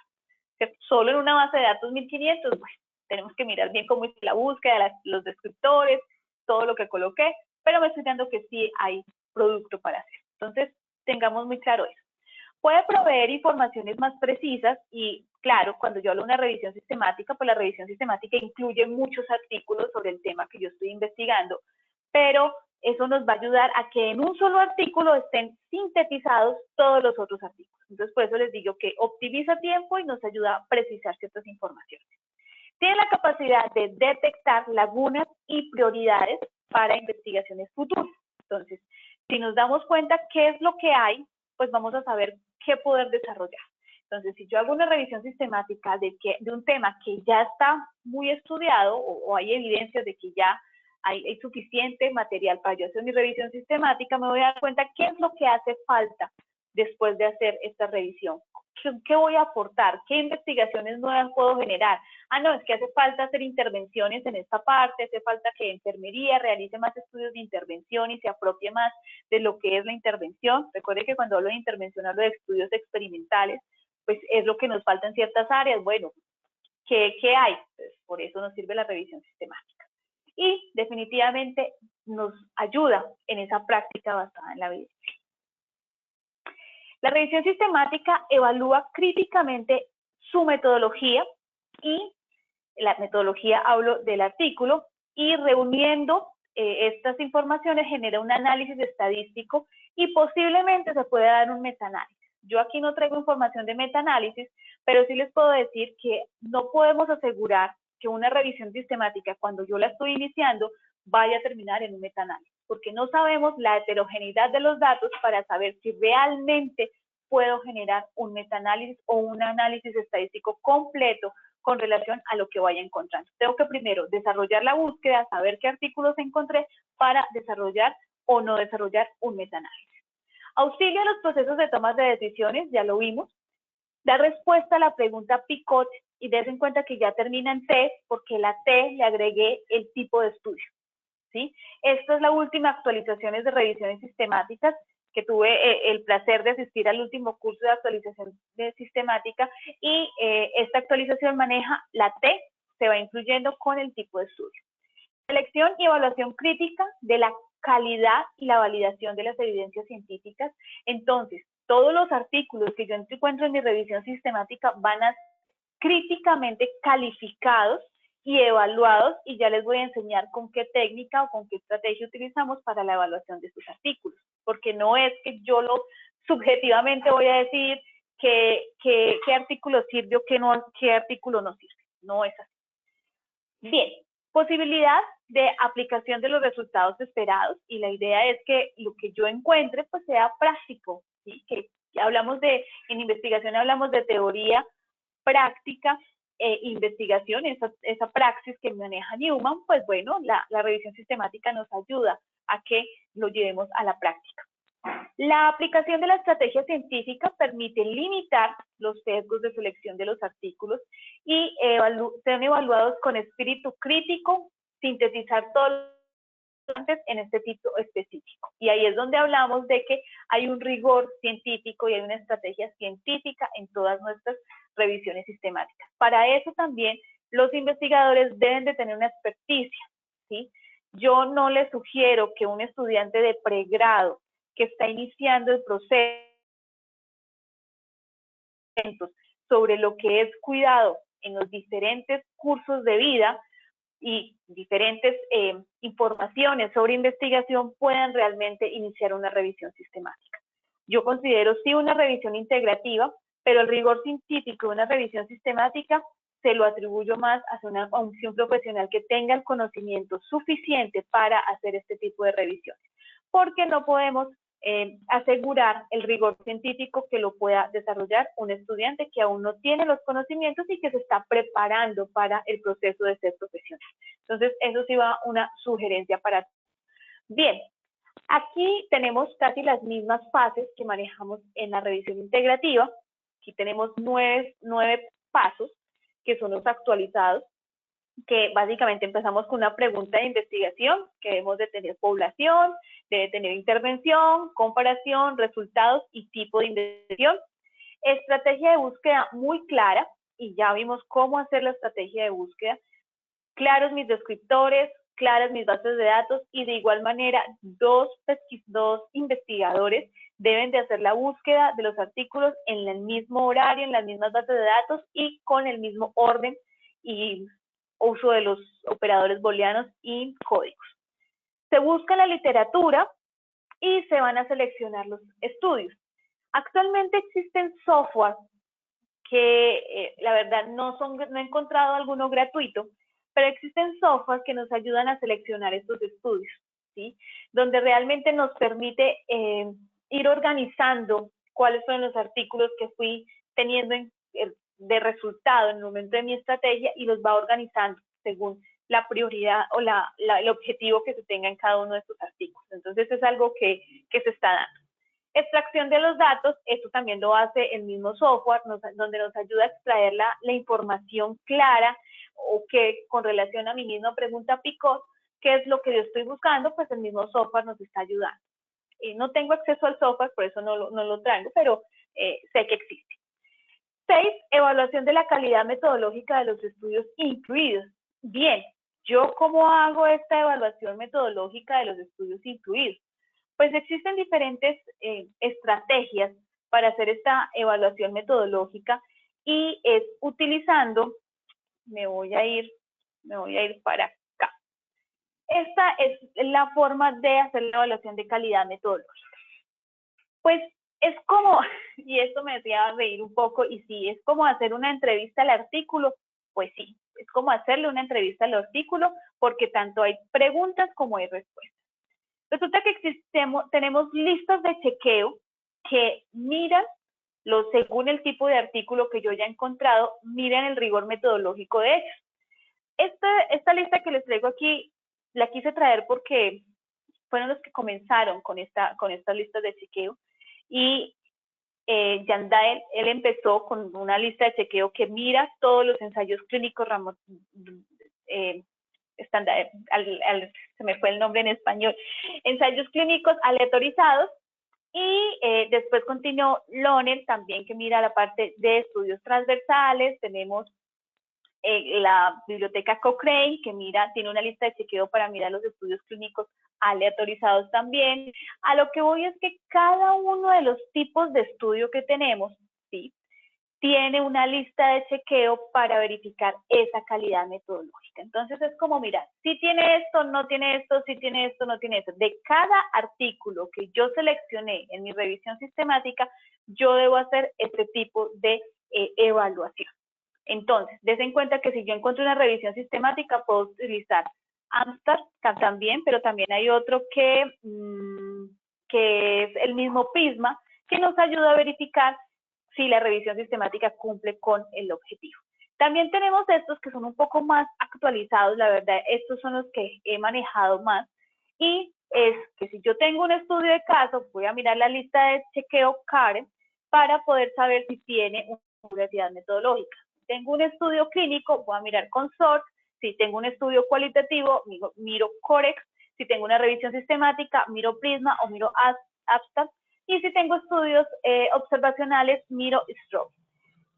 Solo en una base de datos 1500, bueno, tenemos que mirar bien cómo hice la búsqueda, los descriptores, todo lo que coloqué, pero me estoy dando que sí hay producto para hacer. Entonces, tengamos muy claro eso. Puede proveer informaciones más precisas y, claro, cuando yo hablo de una revisión sistemática, pues la revisión sistemática incluye muchos artículos sobre el tema que yo estoy investigando, pero eso nos va a ayudar a que en un solo artículo estén sintetizados todos los otros artículos. Entonces, por eso les digo que optimiza tiempo y nos ayuda a precisar ciertas informaciones. Tiene la capacidad de detectar lagunas y prioridades para investigaciones futuras. Entonces, si nos damos cuenta qué es lo que hay, pues vamos a saber qué poder desarrollar. Entonces, si yo hago una revisión sistemática de un tema que ya está muy estudiado o hay evidencias de que ya hay suficiente material para yo hacer mi revisión sistemática, me voy a dar cuenta qué es lo que hace falta después de hacer esta revisión. ¿Qué voy a aportar? ¿Qué investigaciones nuevas puedo generar? Ah, no, es que hace falta hacer intervenciones en esta parte, hace falta que enfermería realice más estudios de intervención y se apropie más de lo que es la intervención. Recuerde que cuando hablo de intervención hablo de estudios experimentales, pues es lo que nos falta en ciertas áreas. Bueno, ¿qué hay? Pues por eso nos sirve la revisión sistemática. Y definitivamente nos ayuda en esa práctica basada en la evidencia. La revisión sistemática evalúa críticamente su metodología y la metodología hablo del artículo y reuniendo estas informaciones genera un análisis estadístico y posiblemente se pueda dar un metaanálisis. Yo aquí no traigo información de metaanálisis, pero sí les puedo decir que no podemos asegurar que una revisión sistemática, cuando yo la estoy iniciando, vaya a terminar en un metaanálisis, porque no sabemos la heterogeneidad de los datos para saber si realmente puedo generar un metaanálisis o un análisis estadístico completo con relación a lo que vaya encontrando. Tengo que primero desarrollar la búsqueda, saber qué artículos encontré para desarrollar o no desarrollar un metaanálisis. Auxilia a los procesos de toma de decisiones, ya lo vimos. Da respuesta a la pregunta PICOT y des en cuenta que ya termina en T porque la T le agregué el tipo de estudio. ¿Sí? Esta es la última actualización de revisiones sistemáticas que tuve el placer de asistir al último curso de actualización de sistemática y esta actualización maneja la T, se va incluyendo con el tipo de estudio. Selección y evaluación crítica de la calidad y la validación de las evidencias científicas. Entonces, todos los artículos que yo encuentro en mi revisión sistemática van a ser críticamente calificados y evaluados, y ya les voy a enseñar con qué técnica o con qué estrategia utilizamos para la evaluación de sus artículos, porque no es que yo subjetivamente voy a decir qué artículo sirve o qué artículo no sirve, no es así. Bien, posibilidad de aplicación de los resultados esperados, y la idea es que lo que yo encuentre pues sea práctico, ¿sí? Que hablamos en investigación hablamos de teoría, práctica, investigación, esa praxis que maneja Newman, pues bueno, la revisión sistemática nos ayuda a que lo llevemos a la práctica. La aplicación de la estrategia científica permite limitar los sesgos de selección de los artículos y sean evaluados con espíritu crítico, sintetizar todos en este tipo específico. Y ahí es donde hablamos de que hay un rigor científico y hay una estrategia científica en todas nuestras revisiones sistemáticas. Para eso también los investigadores deben de tener una experticia, ¿sí? Yo no les sugiero que un estudiante de pregrado que está iniciando el proceso sobre lo que es cuidado en los diferentes cursos de vida y diferentes informaciones sobre investigación puedan realmente iniciar una revisión sistemática. Yo considero sí una revisión integrativa, pero el rigor científico de una revisión sistemática se lo atribuyo más a un profesional que tenga el conocimiento suficiente para hacer este tipo de revisiones, porque no podemos asegurar el rigor científico que lo pueda desarrollar un estudiante que aún no tiene los conocimientos y que se está preparando para el proceso de ser profesional. Entonces, eso sí va una sugerencia para Bien, aquí tenemos casi las mismas fases que manejamos en la revisión integrativa. Aquí tenemos nueve pasos, que son los actualizados, que básicamente empezamos con una pregunta de investigación, que debemos de tener población, debe tener intervención, comparación, resultados y tipo de investigación. Estrategia de búsqueda muy clara, y ya vimos cómo hacer la estrategia de búsqueda. Claros mis descriptores, claras mis bases de datos, y de igual manera dos investigadores deben de hacer la búsqueda de los artículos en el mismo horario, en las mismas bases de datos y con el mismo orden y uso de los operadores booleanos y códigos. Se busca la literatura y se van a seleccionar los estudios. Actualmente existen software que la verdad no he encontrado alguno gratuito, pero existen software que nos ayudan a seleccionar estos estudios, ¿sí? Donde realmente nos permite ir organizando cuáles son los artículos que fui teniendo de resultado en el momento de mi estrategia, y los va organizando según la prioridad o el objetivo que se tenga en cada uno de estos artículos. Entonces es algo que se está dando. Extracción de los datos, esto también lo hace el mismo software, donde nos ayuda a extraer la información clara, o que con relación a mi misma pregunta PICOT, ¿qué es lo que yo estoy buscando? Pues el mismo software nos está ayudando. No tengo acceso al software, por eso no lo traigo, pero sé que existe. 6, evaluación de la calidad metodológica de los estudios incluidos. Bien, ¿yo cómo hago esta evaluación metodológica de los estudios incluidos? Pues existen diferentes estrategias para hacer esta evaluación metodológica, y es utilizando, me voy a ir para acá. Esta es la forma de hacer la evaluación de calidad metodológica. Pues es como, y esto me hacía reír un poco, y sí, es como hacer una entrevista al artículo. Pues sí, es como hacerle una entrevista al artículo, porque tanto hay preguntas como hay respuestas. Resulta que tenemos listas de chequeo que miran, según el tipo de artículo que yo ya he encontrado, miran el rigor metodológico de ellos. Esta lista que les traigo aquí, la quise traer porque fueron los que comenzaron con estas listas de chequeo, y Yandael, él empezó con una lista de chequeo que mira todos los ensayos clínicos se me fue el nombre en español, ensayos clínicos aleatorizados, y después continuó Lonel también, que mira la parte de estudios transversales. Tenemos la biblioteca Cochrane, que tiene una lista de chequeo para mirar los estudios clínicos aleatorizados también. A lo que voy es que cada uno de los tipos de estudio que tenemos, ¿sí?, tiene una lista de chequeo para verificar esa calidad metodológica. Entonces es como, mira, si tiene esto, no tiene esto, si tiene esto, no tiene esto. De cada artículo que yo seleccioné en mi revisión sistemática, yo debo hacer este tipo de evaluación. Entonces, des en cuenta que si yo encuentro una revisión sistemática, puedo utilizar Amstar también, pero también hay otro que es el mismo Prisma, que nos ayuda a verificar si la revisión sistemática cumple con el objetivo. También tenemos estos que son un poco más actualizados, la verdad, estos son los que he manejado más, y es que si yo tengo un estudio de caso, voy a mirar la lista de chequeo Karen para poder saber si tiene una universidad metodológica. Si tengo un estudio clínico, voy a mirar Consort. Si tengo un estudio cualitativo, miro Corex. Si tengo una revisión sistemática, miro Prisma o miro Abstract. Y si tengo estudios observacionales, miro Stroke.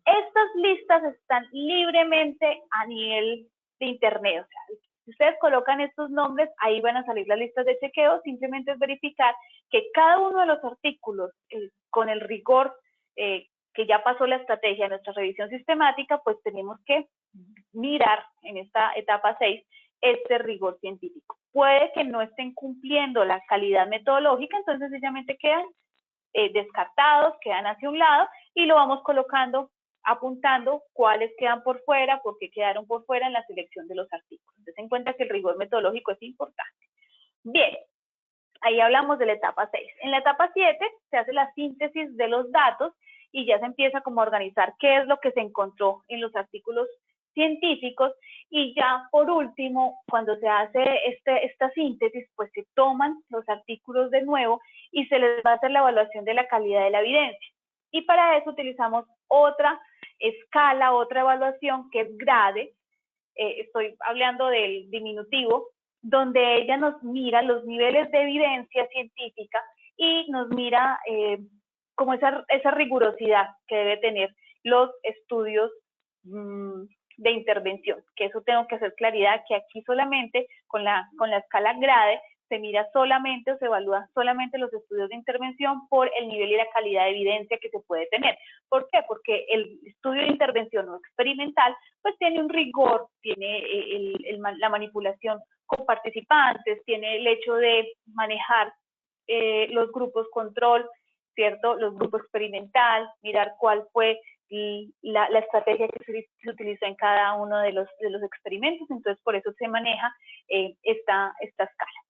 Estas listas están libremente a nivel de internet. O sea, si ustedes colocan estos nombres, ahí van a salir las listas de chequeo. Simplemente es verificar que cada uno de los artículos, con el rigor que ya pasó la estrategia de nuestra revisión sistemática, pues tenemos que mirar en esta etapa 6 este rigor científico. Puede que no estén cumpliendo la calidad metodológica, entonces sencillamente quedan descartados, quedan hacia un lado, y lo vamos colocando, apuntando cuáles quedan por fuera, porque quedaron por fuera en la selección de los artículos. Entonces, en cuenta que el rigor metodológico es importante. Bien, ahí hablamos de la etapa 6. En la etapa 7 se hace la síntesis de los datos, y ya se empieza como a organizar qué es lo que se encontró en los artículos científicos, y ya por último, cuando se hace esta síntesis, pues se toman los artículos de nuevo y se les va a hacer la evaluación de la calidad de la evidencia. Y para eso utilizamos otra escala, otra evaluación que es GRADE, estoy hablando del diminutivo, donde ella nos mira los niveles de evidencia científica y nos mira como esa rigurosidad que debe tener los estudios de intervención, que eso tengo que hacer claridad, que aquí solamente con la escala GRADE se mira solamente o se evalúan solamente los estudios de intervención por el nivel y la calidad de evidencia que se puede tener. ¿Por qué? Porque el estudio de intervención o experimental pues tiene un rigor, tiene la manipulación con participantes, tiene el hecho de manejar los grupos control, ¿cierto? Los grupos experimental, mirar cuál fue la estrategia que se utilizó en cada uno de los experimentos, entonces por eso se maneja esta escala.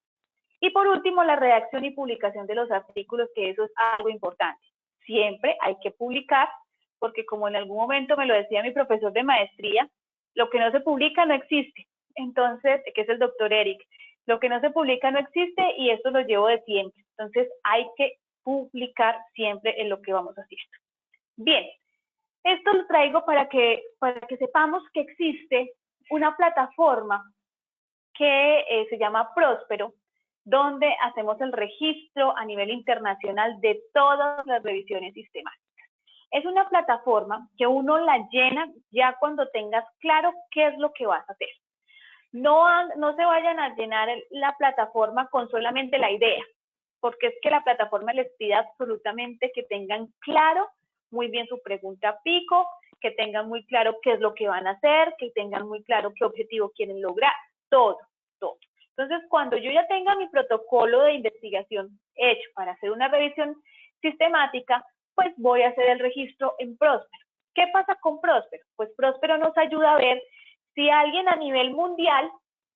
Y por último, la redacción y publicación de los artículos, que eso es algo importante. Siempre hay que publicar, porque como en algún momento me lo decía mi profesor de maestría, lo que no se publica no existe. Entonces, que es el doctor Eric, lo que no se publica no existe y esto lo llevo de siempre. Entonces, hay que publicar siempre en lo que vamos haciendo. Bien, esto lo traigo para que sepamos que existe una plataforma que se llama Próspero, donde hacemos el registro a nivel internacional de todas las revisiones sistemáticas. Es una plataforma que uno la llena ya cuando tengas claro qué es lo que vas a hacer. No se vayan a llenar la plataforma con solamente la idea, porque es que la plataforma les pide absolutamente que tengan claro muy bien su pregunta pico, que tengan muy claro qué es lo que van a hacer, que tengan muy claro qué objetivo quieren lograr, todo. Entonces, cuando yo ya tenga mi protocolo de investigación hecho para hacer una revisión sistemática, pues voy a hacer el registro en Próspero. ¿Qué pasa con Próspero? Pues Próspero nos ayuda a ver si alguien a nivel mundial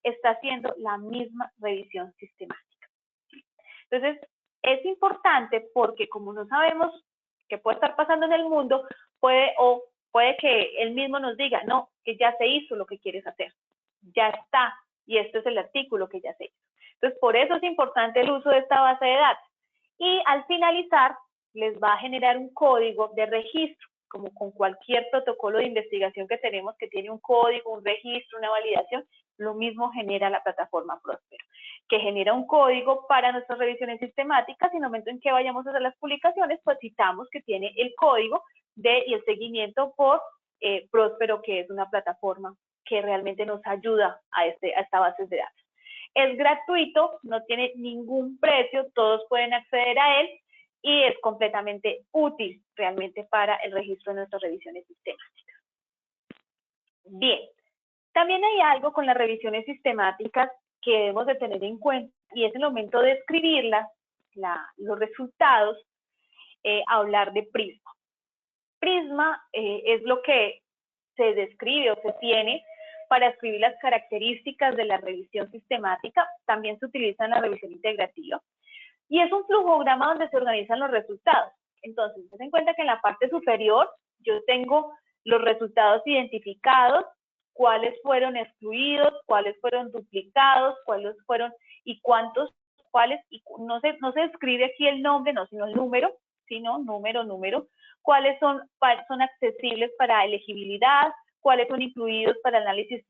está haciendo la misma revisión sistemática. Entonces, es importante porque como no sabemos qué puede estar pasando en el mundo, puede que él mismo nos diga, no, que ya se hizo lo que quieres hacer, ya está, y este es el artículo que ya se hizo. Entonces, por eso es importante el uso de esta base de datos. Y al finalizar, les va a generar un código de registro, como con cualquier protocolo de investigación que tenemos que tiene un código, un registro, una validación, lo mismo genera la plataforma Próspero, que genera un código para nuestras revisiones sistemáticas y en el momento en que vayamos a hacer las publicaciones, pues citamos que tiene el código y el seguimiento por Próspero, que es una plataforma que realmente nos ayuda a esta base de datos. Es gratuito, no tiene ningún precio, todos pueden acceder a él y es completamente útil realmente para el registro de nuestras revisiones sistemáticas. Bien, también hay algo con las revisiones sistemáticas que debemos de tener en cuenta y es el momento de escribirlas, los resultados, hablar de Prisma. Prisma es lo que se describe o se tiene para escribir las características de la revisión sistemática. También se utiliza en la revisión integrativa. Y es un flujograma donde se organizan los resultados. Entonces, ten en cuenta que en la parte superior yo tengo los resultados identificados, cuáles fueron excluidos, cuáles fueron duplicados, cuáles fueron y cuántos, cuáles, y no se escribe aquí el nombre, no, sino el número, sino número, cuáles son accesibles para elegibilidad, cuáles son incluidos para análisis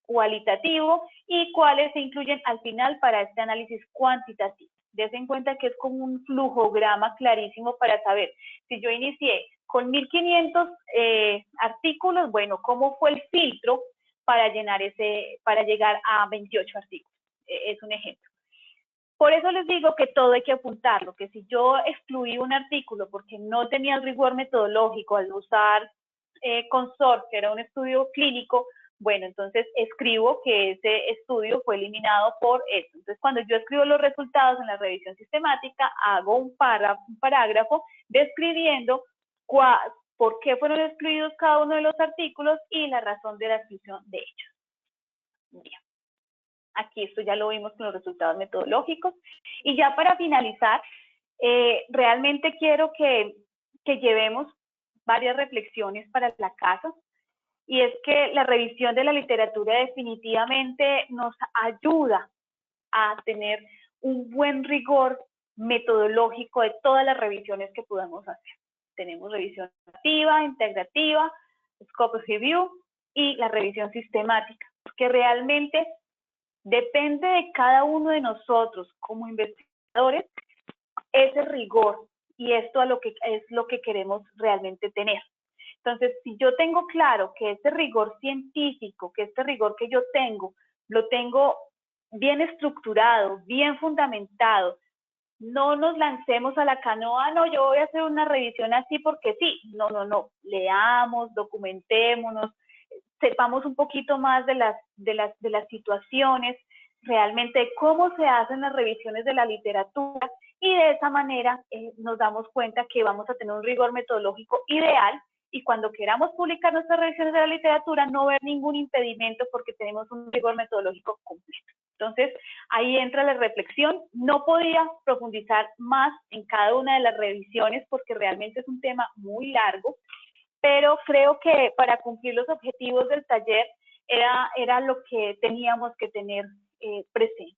cualitativo y cuáles se incluyen al final para este análisis cuantitativo. Dense en cuenta que es como un flujograma clarísimo para saber si yo inicié con 1500 artículos, bueno, ¿cómo fue el filtro para llegar a 28 artículos? Es un ejemplo. Por eso les digo que todo hay que apuntarlo, que si yo excluí un artículo porque no tenía el rigor metodológico al usar Consort, que era un estudio clínico, bueno, entonces escribo que ese estudio fue eliminado por eso. Entonces, cuando yo escribo los resultados en la revisión sistemática, hago un parágrafo describiendo por qué fueron excluidos cada uno de los artículos y la razón de la exclusión de ellos. Bien. Aquí esto ya lo vimos con los resultados metodológicos. Y ya para finalizar, realmente quiero que llevemos varias reflexiones para la casa. y es que la revisión de la literatura definitivamente nos ayuda a tener un buen rigor metodológico de todas las revisiones que podamos hacer. Tenemos revisión activa, integrativa, scope review y la revisión sistemática, que realmente depende de cada uno de nosotros como investigadores ese rigor, y esto es lo que queremos realmente tener. Entonces, si yo tengo claro que este rigor científico, que este rigor que yo tengo, lo tengo bien estructurado, bien fundamentado, no nos lancemos a la canoa, no, yo voy a hacer una revisión así porque sí. No, no, no. Leamos, documentémonos, sepamos un poquito más de las situaciones, realmente cómo se hacen las revisiones de la literatura, y de esa manera nos damos cuenta que vamos a tener un rigor metodológico ideal, y cuando queramos publicar nuestras revisiones de la literatura no ver ningún impedimento porque tenemos un rigor metodológico completo. Entonces, ahí entra la reflexión. No podía profundizar más en cada una de las revisiones porque realmente es un tema muy largo, pero creo que para cumplir los objetivos del taller era lo que teníamos que tener presente.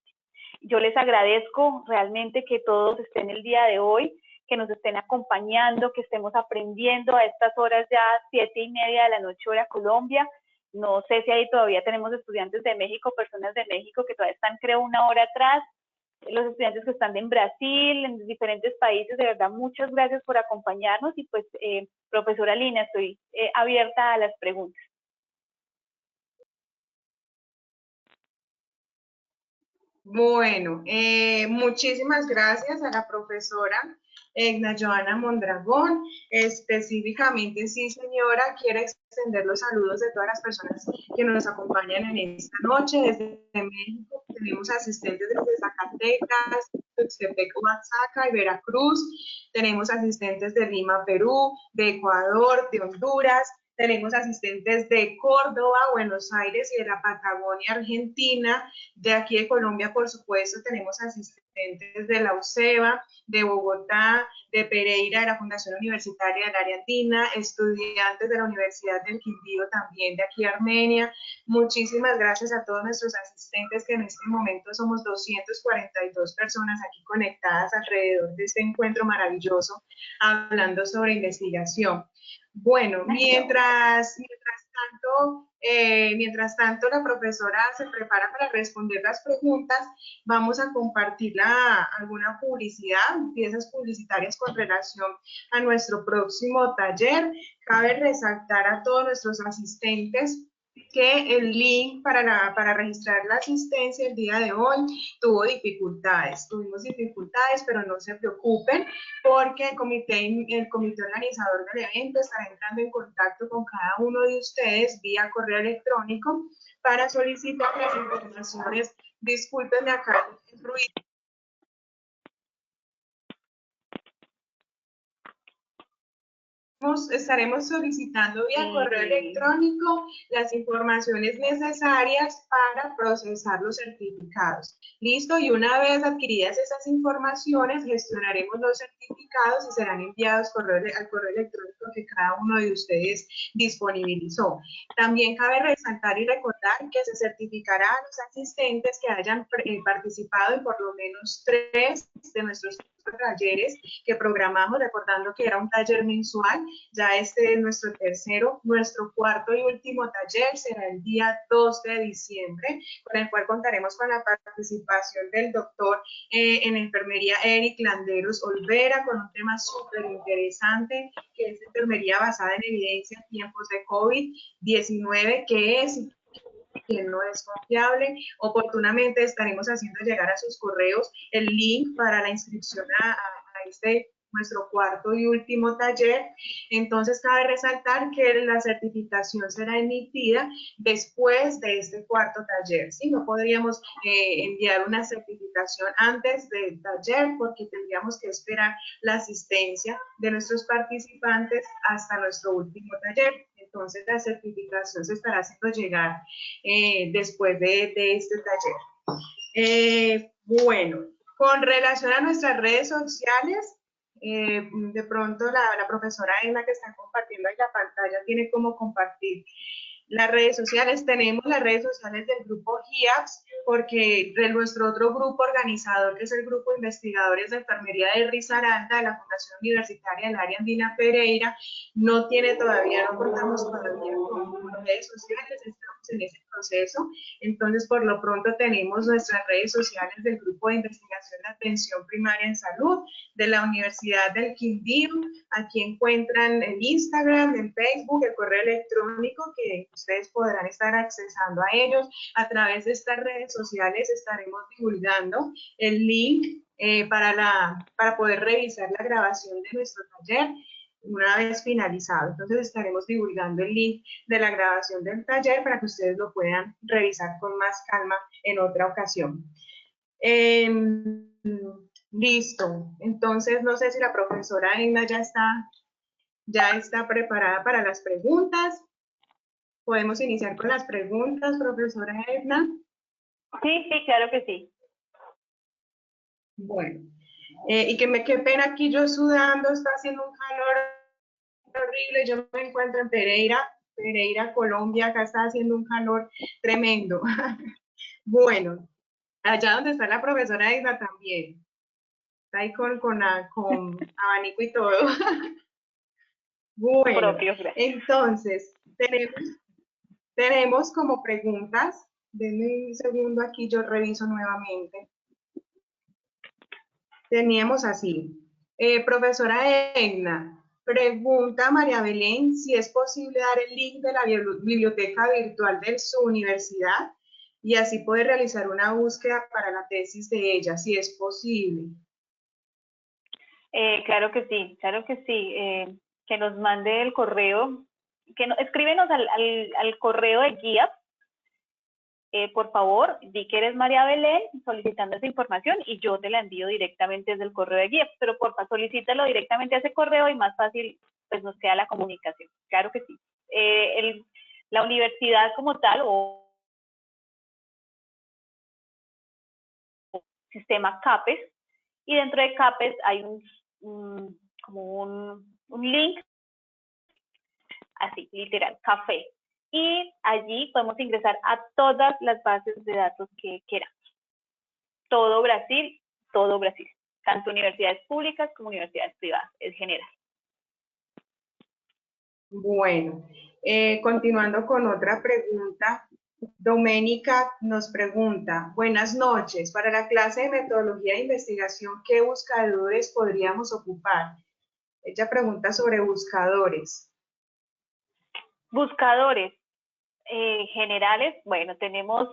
Yo les agradezco realmente que todos estén el día de hoy, que nos estén acompañando, que estemos aprendiendo a estas horas ya 7:30 de la noche, hora Colombia. No sé si ahí todavía tenemos estudiantes de México, personas de México que todavía están, creo, una hora atrás. Los estudiantes que están en Brasil, en diferentes países, de verdad, muchas gracias por acompañarnos. Y pues, profesora Lina, estoy abierta a las preguntas. Bueno, muchísimas gracias a la profesora Egna Joana Mondragón. Específicamente, sí, señora, quiere extender los saludos de todas las personas que nos acompañan en esta noche. Desde México tenemos asistentes desde Zacatecas, Tuxtepec, Oaxaca y Veracruz. Tenemos asistentes de Lima, Perú, de Ecuador, de Honduras. Tenemos asistentes de Córdoba, Buenos Aires y de la Patagonia, Argentina. De aquí de Colombia, por supuesto, tenemos asistentes de la UCEBA, de Bogotá, de Pereira, de la Fundación Universitaria del Área Andina, estudiantes de la Universidad del Quindío, también de aquí Armenia. Muchísimas gracias a todos nuestros asistentes, que en este momento somos 242 personas aquí conectadas alrededor de este encuentro maravilloso, hablando sobre investigación. Bueno, mientras tanto, la profesora se prepara para responder las preguntas, vamos a compartir alguna publicidad, piezas publicitarias con relación a nuestro próximo taller. Cabe resaltar a todos nuestros asistentes que el link para registrar la asistencia el día de hoy tuvimos dificultades, pero no se preocupen, porque el comité organizador del evento estará entrando en contacto con cada uno de ustedes vía correo electrónico para solicitar las informaciones. Discúlpenme acá el ruido. Estaremos solicitando vía correo electrónico las informaciones necesarias para procesar los certificados. ¿Listo? Y una vez adquiridas esas informaciones, gestionaremos los certificados y serán enviados al correo electrónico que cada uno de ustedes disponibilizó. También cabe resaltar y recordar que se certificará a los asistentes que hayan participado en por lo menos 3 de nuestros talleres que programamos, recordando que era un taller mensual. Ya este es nuestro tercero. Nuestro cuarto y último taller será el día 2 de diciembre, con el cual contaremos con la participación del doctor en enfermería Eric Landeros Olvera, con un tema súper interesante, que es enfermería basada en evidencia en tiempos de COVID-19, que es que no es confiable. Oportunamente estaremos haciendo llegar a sus correos el link para la inscripción a este nuestro cuarto y último taller. Entonces, cabe resaltar que la certificación será emitida después de este cuarto taller. ¿Sí? No podríamos enviar una certificación antes del taller porque tendríamos que esperar la asistencia de nuestros participantes hasta nuestro último taller. Entonces, la certificación se estará haciendo llegar después de este taller. Bueno, con relación a nuestras redes sociales, de pronto la profesora Emma, que está compartiendo ahí la pantalla, tiene cómo compartir Las redes sociales, tenemos las redes sociales del grupo GIAPS, porque de nuestro otro grupo organizador, que es el Grupo de Investigadores de Enfermería de Risaralda, de la Fundación Universitaria del Área Andina Pereira, no tiene todavía, no contamos todavía con redes sociales, estamos en ese proceso. Entonces, por lo pronto tenemos nuestras redes sociales del Grupo de Investigación de Atención Primaria en Salud, de la Universidad del Quindío. Aquí encuentran el Instagram, el Facebook, el correo electrónico, que ustedes podrán estar accesando a ellos. A través de estas redes sociales estaremos divulgando el link para poder revisar la grabación de nuestro taller una vez finalizado. Entonces estaremos divulgando el link de la grabación del taller para que ustedes lo puedan revisar con más calma en otra ocasión. Listo. Entonces, no sé si la profesora Edna ya está preparada para las preguntas. ¿Podemos iniciar con las preguntas, profesora Edna? Sí, sí, claro que sí. Bueno, y qué pena aquí yo sudando, está haciendo un calor horrible. Yo me encuentro en Pereira, Colombia, acá está haciendo un calor tremendo. Bueno, allá donde está la profesora Edna también. Está ahí con abanico y todo. Bueno, entonces, tenemos como preguntas. Denme un segundo aquí, yo reviso nuevamente. Teníamos así. Profesora Edna, pregunta María Belén si es posible dar el link de la biblioteca virtual de su universidad y así poder realizar una búsqueda para la tesis de ella, si es posible. Claro que sí, claro que sí. Que nos mande el correo, escríbenos al correo de guía. Por favor, di que eres María Belén solicitando esa información y yo te la envío directamente desde el correo de guía, pero porfa, solicítalo directamente a ese correo y más fácil pues nos queda la comunicación. Claro que sí. La universidad como tal o sistema CAPES, y dentro de CAPES hay como un link, así, literal, café. Y allí podemos ingresar a todas las bases de datos que queramos. Todo Brasil, tanto universidades públicas como universidades privadas, en general. Bueno, continuando con otra pregunta, Doménica nos pregunta, buenas noches, para la clase de metodología de investigación, ¿qué buscadores podríamos ocupar? Ella pregunta sobre buscadores. Buscadores generales, bueno, tenemos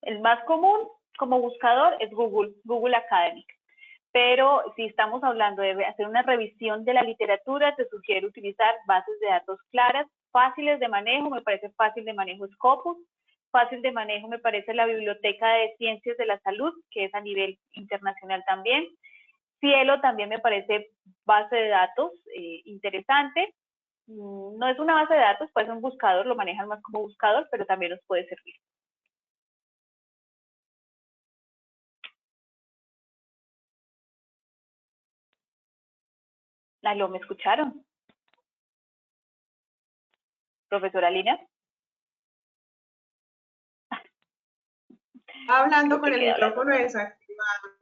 el más común como buscador es Google Academic. Pero si estamos hablando de hacer una revisión de la literatura, te sugiero utilizar bases de datos claras, fáciles de manejo. Me parece fácil de manejo Scopus, fácil de manejo me parece la Biblioteca de Ciencias de la Salud, que es a nivel internacional también. Cielo también me parece base de datos interesante. No es una base de datos, puede ser un buscador, lo manejan más como buscador, pero también nos puede servir. ¿Aló, me escucharon? Profesora Lina. Hablando con el micrófono desactivado.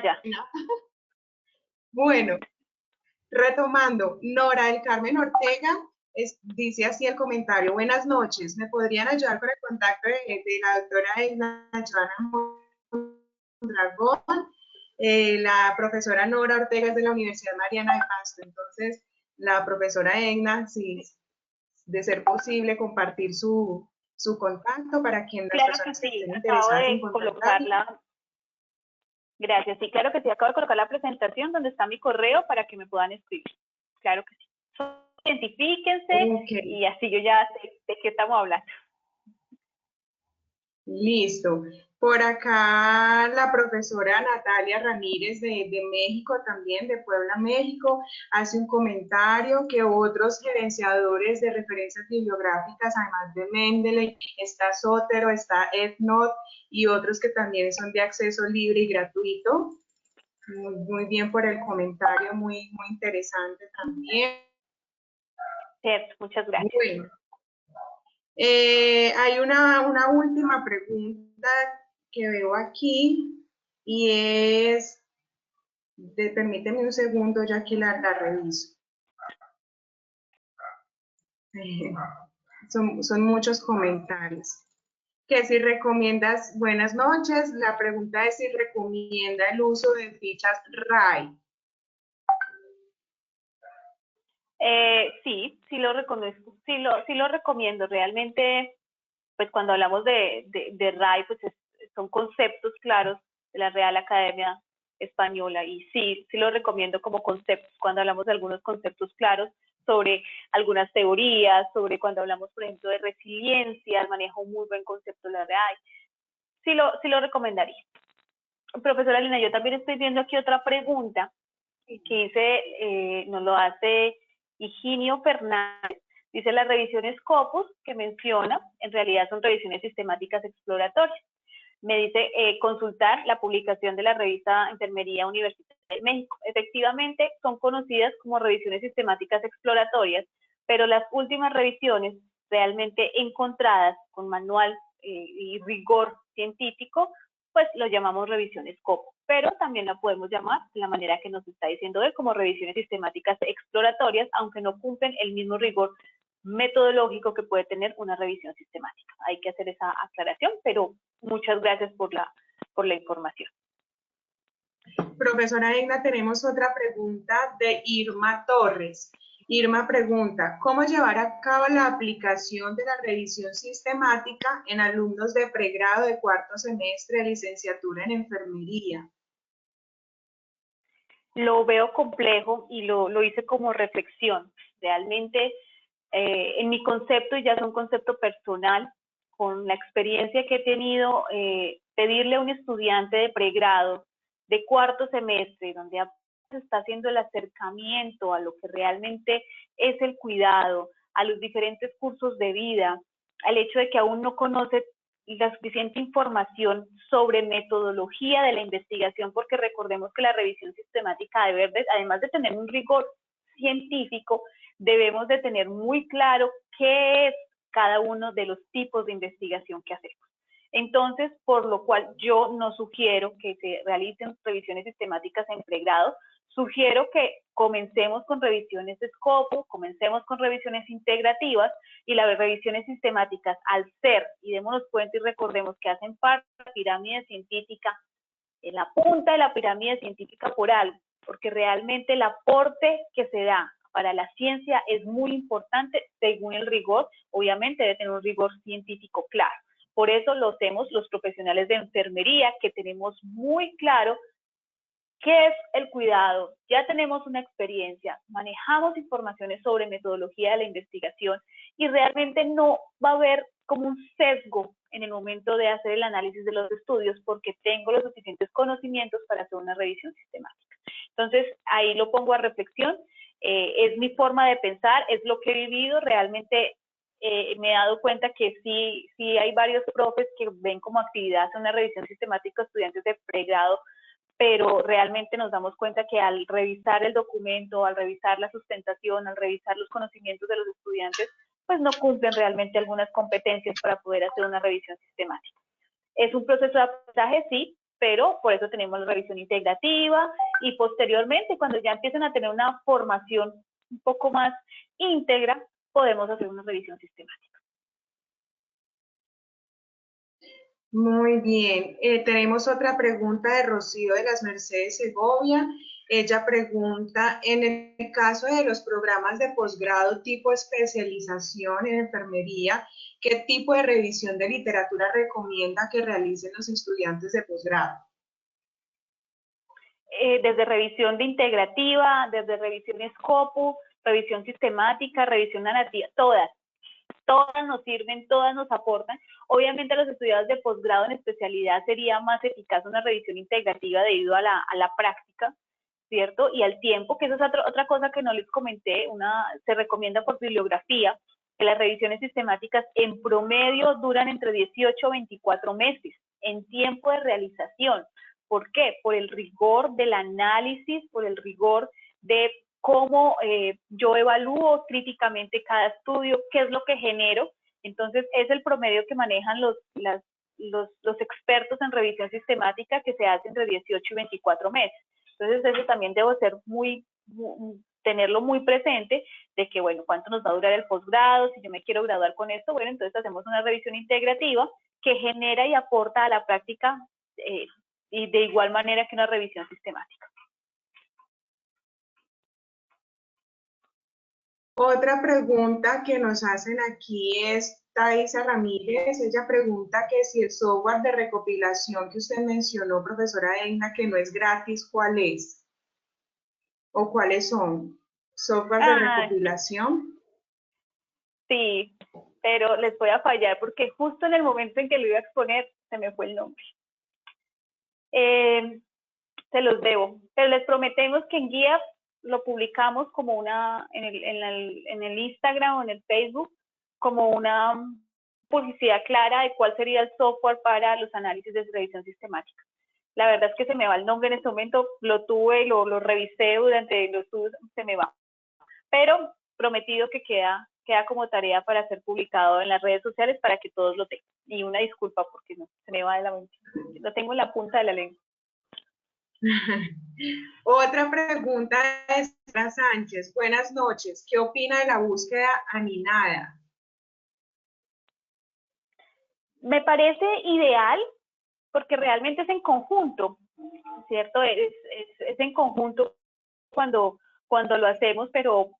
Ya. Bueno, retomando, Nora del Carmen Ortega dice así el comentario, buenas noches, ¿me podrían ayudar con el contacto de la doctora Edna Mondragón? La profesora Nora Ortega es de la Universidad Mariana de Pasto, entonces la profesora Edna, si de ser posible, compartir su contacto para quien las personas que estén interesadas en contactarla. Gracias, sí, claro que sí, acabo de colocar la presentación donde está mi correo para que me puedan escribir. Claro que sí. Identifíquense y así yo ya sé de qué estamos hablando. Listo. Por acá la profesora Natalia Ramírez de México también, de Puebla, México, hace un comentario que otros gerenciadores de referencias bibliográficas, además de Mendeley, está Zotero, está EndNote y otros que también son de acceso libre y gratuito. Muy bien por el comentario, muy interesante también. Cierto, muchas gracias. Bueno, Hay una última pregunta que veo aquí y es, permíteme un segundo ya que la reviso. Eh, son muchos comentarios. Que si recomiendas, buenas noches, la pregunta es si recomienda el uso de fichas RAI. Sí lo reconozco, sí lo recomiendo. Realmente, pues cuando hablamos de RAI, pues son conceptos claros de la Real Academia Española y sí lo recomiendo como conceptos cuando hablamos de algunos conceptos claros sobre algunas teorías, sobre cuando hablamos, por ejemplo, de resiliencia, maneja un muy buen concepto de la RAI. Sí lo recomendaría. Profesora Lina, yo también estoy viendo aquí otra pregunta que dice, nos lo hace Higinio Fernández. Dice, las revisiones Scopus que menciona, en realidad son revisiones sistemáticas exploratorias. Me dice, consultar la publicación de la revista Enfermería Universitaria de México. Efectivamente, son conocidas como revisiones sistemáticas exploratorias, pero las últimas revisiones realmente encontradas con manual y rigor científico, pues lo llamamos revisiones Scopus, pero también la podemos llamar de la manera que nos está diciendo él, como revisiones sistemáticas exploratorias, aunque no cumplen el mismo rigor metodológico que puede tener una revisión sistemática. Hay que hacer esa aclaración, pero muchas gracias por la información. Profesora Egna, tenemos otra pregunta de Irma Torres. Irma pregunta, ¿cómo llevar a cabo la aplicación de la revisión sistemática en alumnos de pregrado de cuarto semestre de licenciatura en enfermería? Lo veo complejo y lo hice como reflexión. Realmente, en mi concepto, y ya es un concepto personal, con la experiencia que he tenido, pedirle a un estudiante de pregrado de cuarto semestre, donde se está haciendo el acercamiento a lo que realmente es el cuidado, a los diferentes cursos de vida, al hecho de que aún no conoce la suficiente información sobre metodología de la investigación, porque recordemos que la revisión sistemática debe, además de tener un rigor científico, debemos de tener muy claro qué es cada uno de los tipos de investigación que hacemos. Entonces, por lo cual yo no sugiero que se realicen revisiones sistemáticas en pregrado, sugiero que comencemos con revisiones de Scopus, comencemos con revisiones integrativas y las revisiones sistemáticas al ser, y démonos cuenta y recordemos que hacen parte de la pirámide científica, en la punta de la pirámide científica por algo, porque realmente el aporte que se da para la ciencia es muy importante según el rigor, obviamente debe tener un rigor científico claro. Por eso lo hacemos los profesionales de enfermería, que tenemos muy claro qué es el cuidado, ya tenemos una experiencia, manejamos informaciones sobre metodología de la investigación y realmente no va a haber como un sesgo en el momento de hacer el análisis de los estudios porque tengo los suficientes conocimientos para hacer una revisión sistemática. Entonces, ahí lo pongo a reflexión, es mi forma de pensar, es lo que he vivido, realmente me he dado cuenta que sí hay varios profes que ven como actividad hacer una revisión sistemática a estudiantes de pregrado, pero realmente nos damos cuenta que al revisar el documento, al revisar la sustentación, al revisar los conocimientos de los estudiantes, pues no cumplen realmente algunas competencias para poder hacer una revisión sistemática. Es un proceso de aprendizaje, sí, pero por eso tenemos la revisión integrativa y posteriormente, cuando ya empiezan a tener una formación un poco más íntegra, podemos hacer una revisión sistemática. Muy bien. Tenemos otra pregunta de Rocío de las Mercedes Segovia. Ella pregunta, en el caso de los programas de posgrado tipo especialización en enfermería, ¿qué tipo de revisión de literatura recomienda que realicen los estudiantes de posgrado? Desde revisión de integrativa, desde revisión Scopus, revisión sistemática, revisión narrativa, todas nos sirven, todas nos aportan. Obviamente a los estudiantes de posgrado en especialidad sería más eficaz una revisión integrativa debido a la práctica, ¿cierto? Y al tiempo, que esa es otra cosa que no les comenté, se recomienda por bibliografía, que las revisiones sistemáticas en promedio duran entre 18 a 24 meses en tiempo de realización. ¿Por qué? Por el rigor del análisis, por el rigor de cómo yo evalúo críticamente cada estudio, qué es lo que genero Entonces, es el promedio que manejan los expertos en revisión sistemática, que se hace entre 18 y 24 meses. Entonces, eso también debo ser tenerlo muy presente, de que, bueno, ¿cuánto nos va a durar el posgrado? Si yo me quiero graduar con esto, bueno, entonces hacemos una revisión integrativa que genera y aporta a la práctica y de igual manera que una revisión sistemática. Otra pregunta que nos hacen aquí es Thaisa Ramírez. Ella pregunta que si el software de recopilación que usted mencionó, profesora Eina, que no es gratis, ¿cuál es? ¿O cuáles son? ¿Software de recopilación? Sí, pero les voy a fallar porque justo en el momento en que lo iba a exponer se me fue el nombre. Se los debo, pero les prometemos que en guía lo publicamos como en el Instagram o en el Facebook como una publicidad clara de cuál sería el software para los análisis de revisión sistemática. La verdad es que se me va el nombre en este momento, lo tuve, lo revisé durante los estudios, se me va. Pero prometido que queda como tarea para ser publicado en las redes sociales para que todos lo tengan. Y una disculpa porque no, se me va de la mente. Lo tengo en la punta de la lengua. Otra pregunta de Sara Sánchez. Buenas noches. ¿Qué opina de la búsqueda aninada? Me parece ideal porque realmente es en conjunto, ¿cierto? Es en conjunto cuando lo hacemos, pero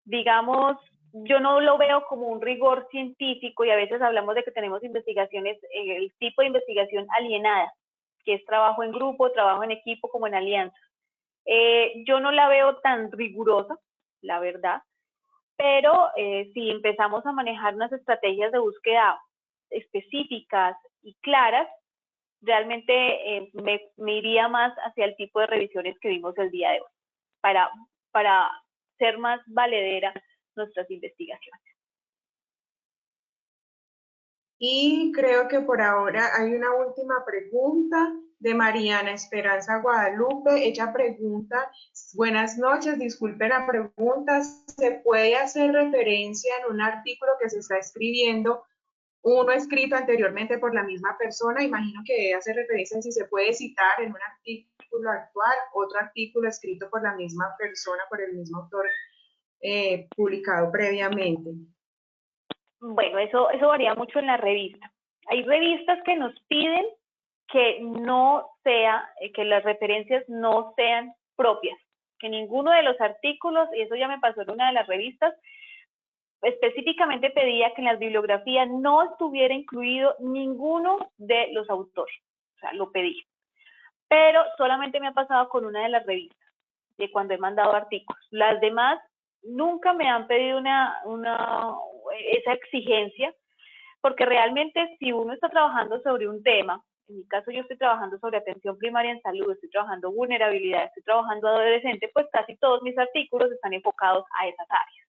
digamos, yo no lo veo como un rigor científico y a veces hablamos de que tenemos investigaciones, el tipo de investigación alienada, que es trabajo en grupo, trabajo en equipo como en alianza. Yo no la veo tan rigurosa, la verdad, pero si empezamos a manejar unas estrategias de búsqueda específicas y claras, realmente me iría más hacia el tipo de revisiones que vimos el día de hoy, para ser más valedera nuestras investigaciones. Y creo que por ahora hay una última pregunta de Mariana Esperanza Guadalupe. Ella pregunta, buenas noches, disculpe la pregunta, ¿se puede hacer referencia en un artículo que se está escribiendo, uno escrito anteriormente por la misma persona? Imagino que hace referencia a si se puede citar en un artículo actual, otro artículo escrito por la misma persona, por el mismo autor, publicado previamente. Bueno, eso varía mucho en la revista. Hay revistas que nos piden que que las referencias no sean propias, que ninguno de los artículos, y eso ya me pasó en una de las revistas, específicamente pedía que en las bibliografías no estuviera incluido ninguno de los autores, o sea, lo pedí. Pero solamente me ha pasado con una de las revistas, de cuando he mandado artículos. Las demás nunca me han pedido esa exigencia, porque realmente si uno está trabajando sobre un tema, en mi caso yo estoy trabajando sobre atención primaria en salud, estoy trabajando vulnerabilidad, estoy trabajando adolescente, pues casi todos mis artículos están enfocados a esas áreas.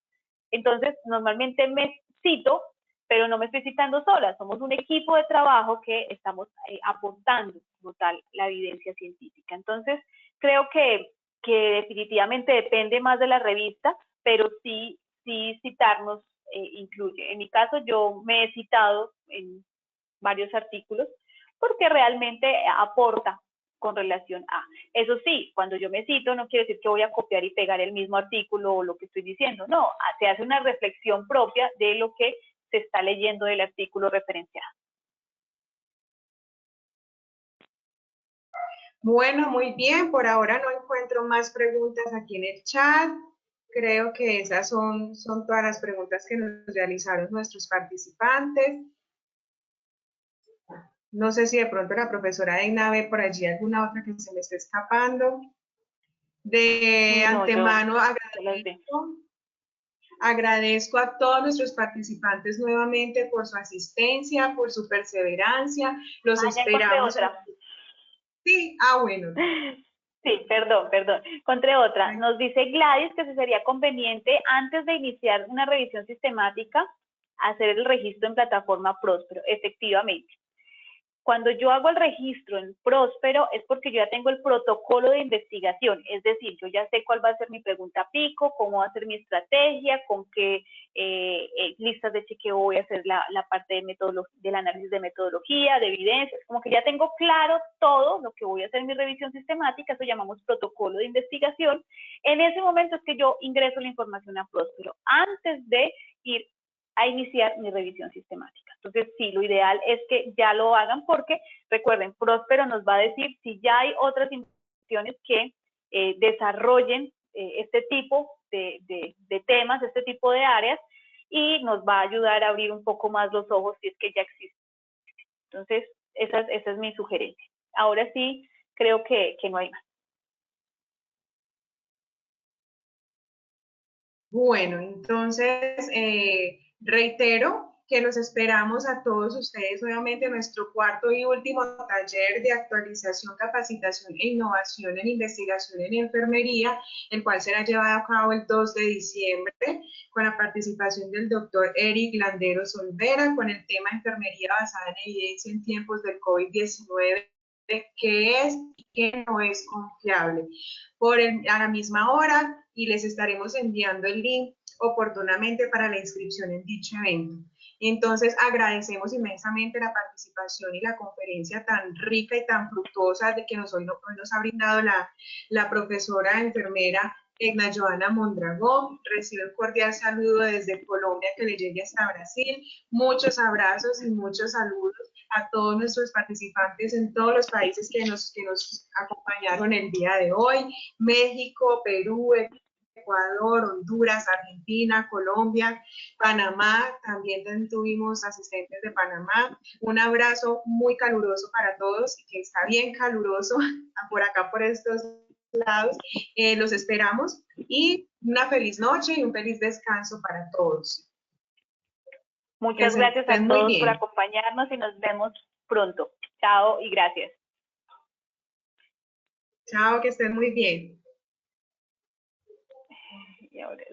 Entonces, normalmente me cito, pero no me estoy citando sola, somos un equipo de trabajo que estamos aportando como tal la evidencia científica. Entonces, creo que definitivamente depende más de la revista, pero sí citarnos incluye. En mi caso, yo me he citado en varios artículos porque realmente aporta con relación a. Eso sí, cuando yo me cito, no quiere decir que voy a copiar y pegar el mismo artículo o lo que estoy diciendo, no, se hace una reflexión propia de lo que se está leyendo del artículo referenciado. Bueno, muy bien, por ahora no encuentro más preguntas aquí en el chat. Creo que esas son todas las preguntas que nos realizaron nuestros participantes. No sé si de pronto la profesora Eina ve por allí alguna otra que se me esté escapando. De antemano agradezco a todos nuestros participantes nuevamente por su asistencia, por su perseverancia. Los esperamos. Sí, bueno. Sí, perdón. Encontré otra. Nos dice Gladys que sería conveniente, antes de iniciar una revisión sistemática, hacer el registro en plataforma Próspero. Efectivamente. Cuando yo hago el registro en Próspero es porque yo ya tengo el protocolo de investigación, es decir, yo ya sé cuál va a ser mi pregunta pico, cómo va a ser mi estrategia, con qué listas de chequeo voy a hacer la parte de del análisis de metodología, de evidencias, como que ya tengo claro todo lo que voy a hacer en mi revisión sistemática, eso llamamos protocolo de investigación. En ese momento es que yo ingreso la información a Próspero, antes de ir a iniciar mi revisión sistemática. Entonces, sí, lo ideal es que ya lo hagan porque, recuerden, Próspero nos va a decir si ya hay otras instituciones que desarrollen este tipo de temas, este tipo de áreas, y nos va a ayudar a abrir un poco más los ojos si es que ya existe. Entonces, esa es mi sugerencia. Ahora sí, creo que no hay más. Bueno, entonces reitero que los esperamos a todos ustedes nuevamente en nuestro cuarto y último taller de actualización, capacitación e innovación en investigación en enfermería, el cual será llevado a cabo el 2 de diciembre con la participación del doctor Eric Landeros Olvera con el tema enfermería basada en evidencia en tiempos del COVID-19, qué es y qué no es confiable. A la misma hora, y les estaremos enviando el link oportunamente para la inscripción en dicho evento. Entonces, agradecemos inmensamente la participación y la conferencia tan rica y tan fructuosa de que hoy nos ha brindado la profesora enfermera Egna Joana Mondragón. Recibe un cordial saludo desde Colombia que le llegue hasta Brasil. Muchos abrazos y muchos saludos a todos nuestros participantes en todos los países que nos acompañaron el día de hoy. México, Perú, Ecuador, Honduras, Argentina, Colombia, Panamá, también tuvimos asistentes de Panamá. Un abrazo muy caluroso para todos, que está bien caluroso por acá, por estos lados. Los esperamos y una feliz noche y un feliz descanso para todos. Muchas gracias a todos por acompañarnos y nos vemos pronto. Chao y gracias. Chao, que estén muy bien. Y ahora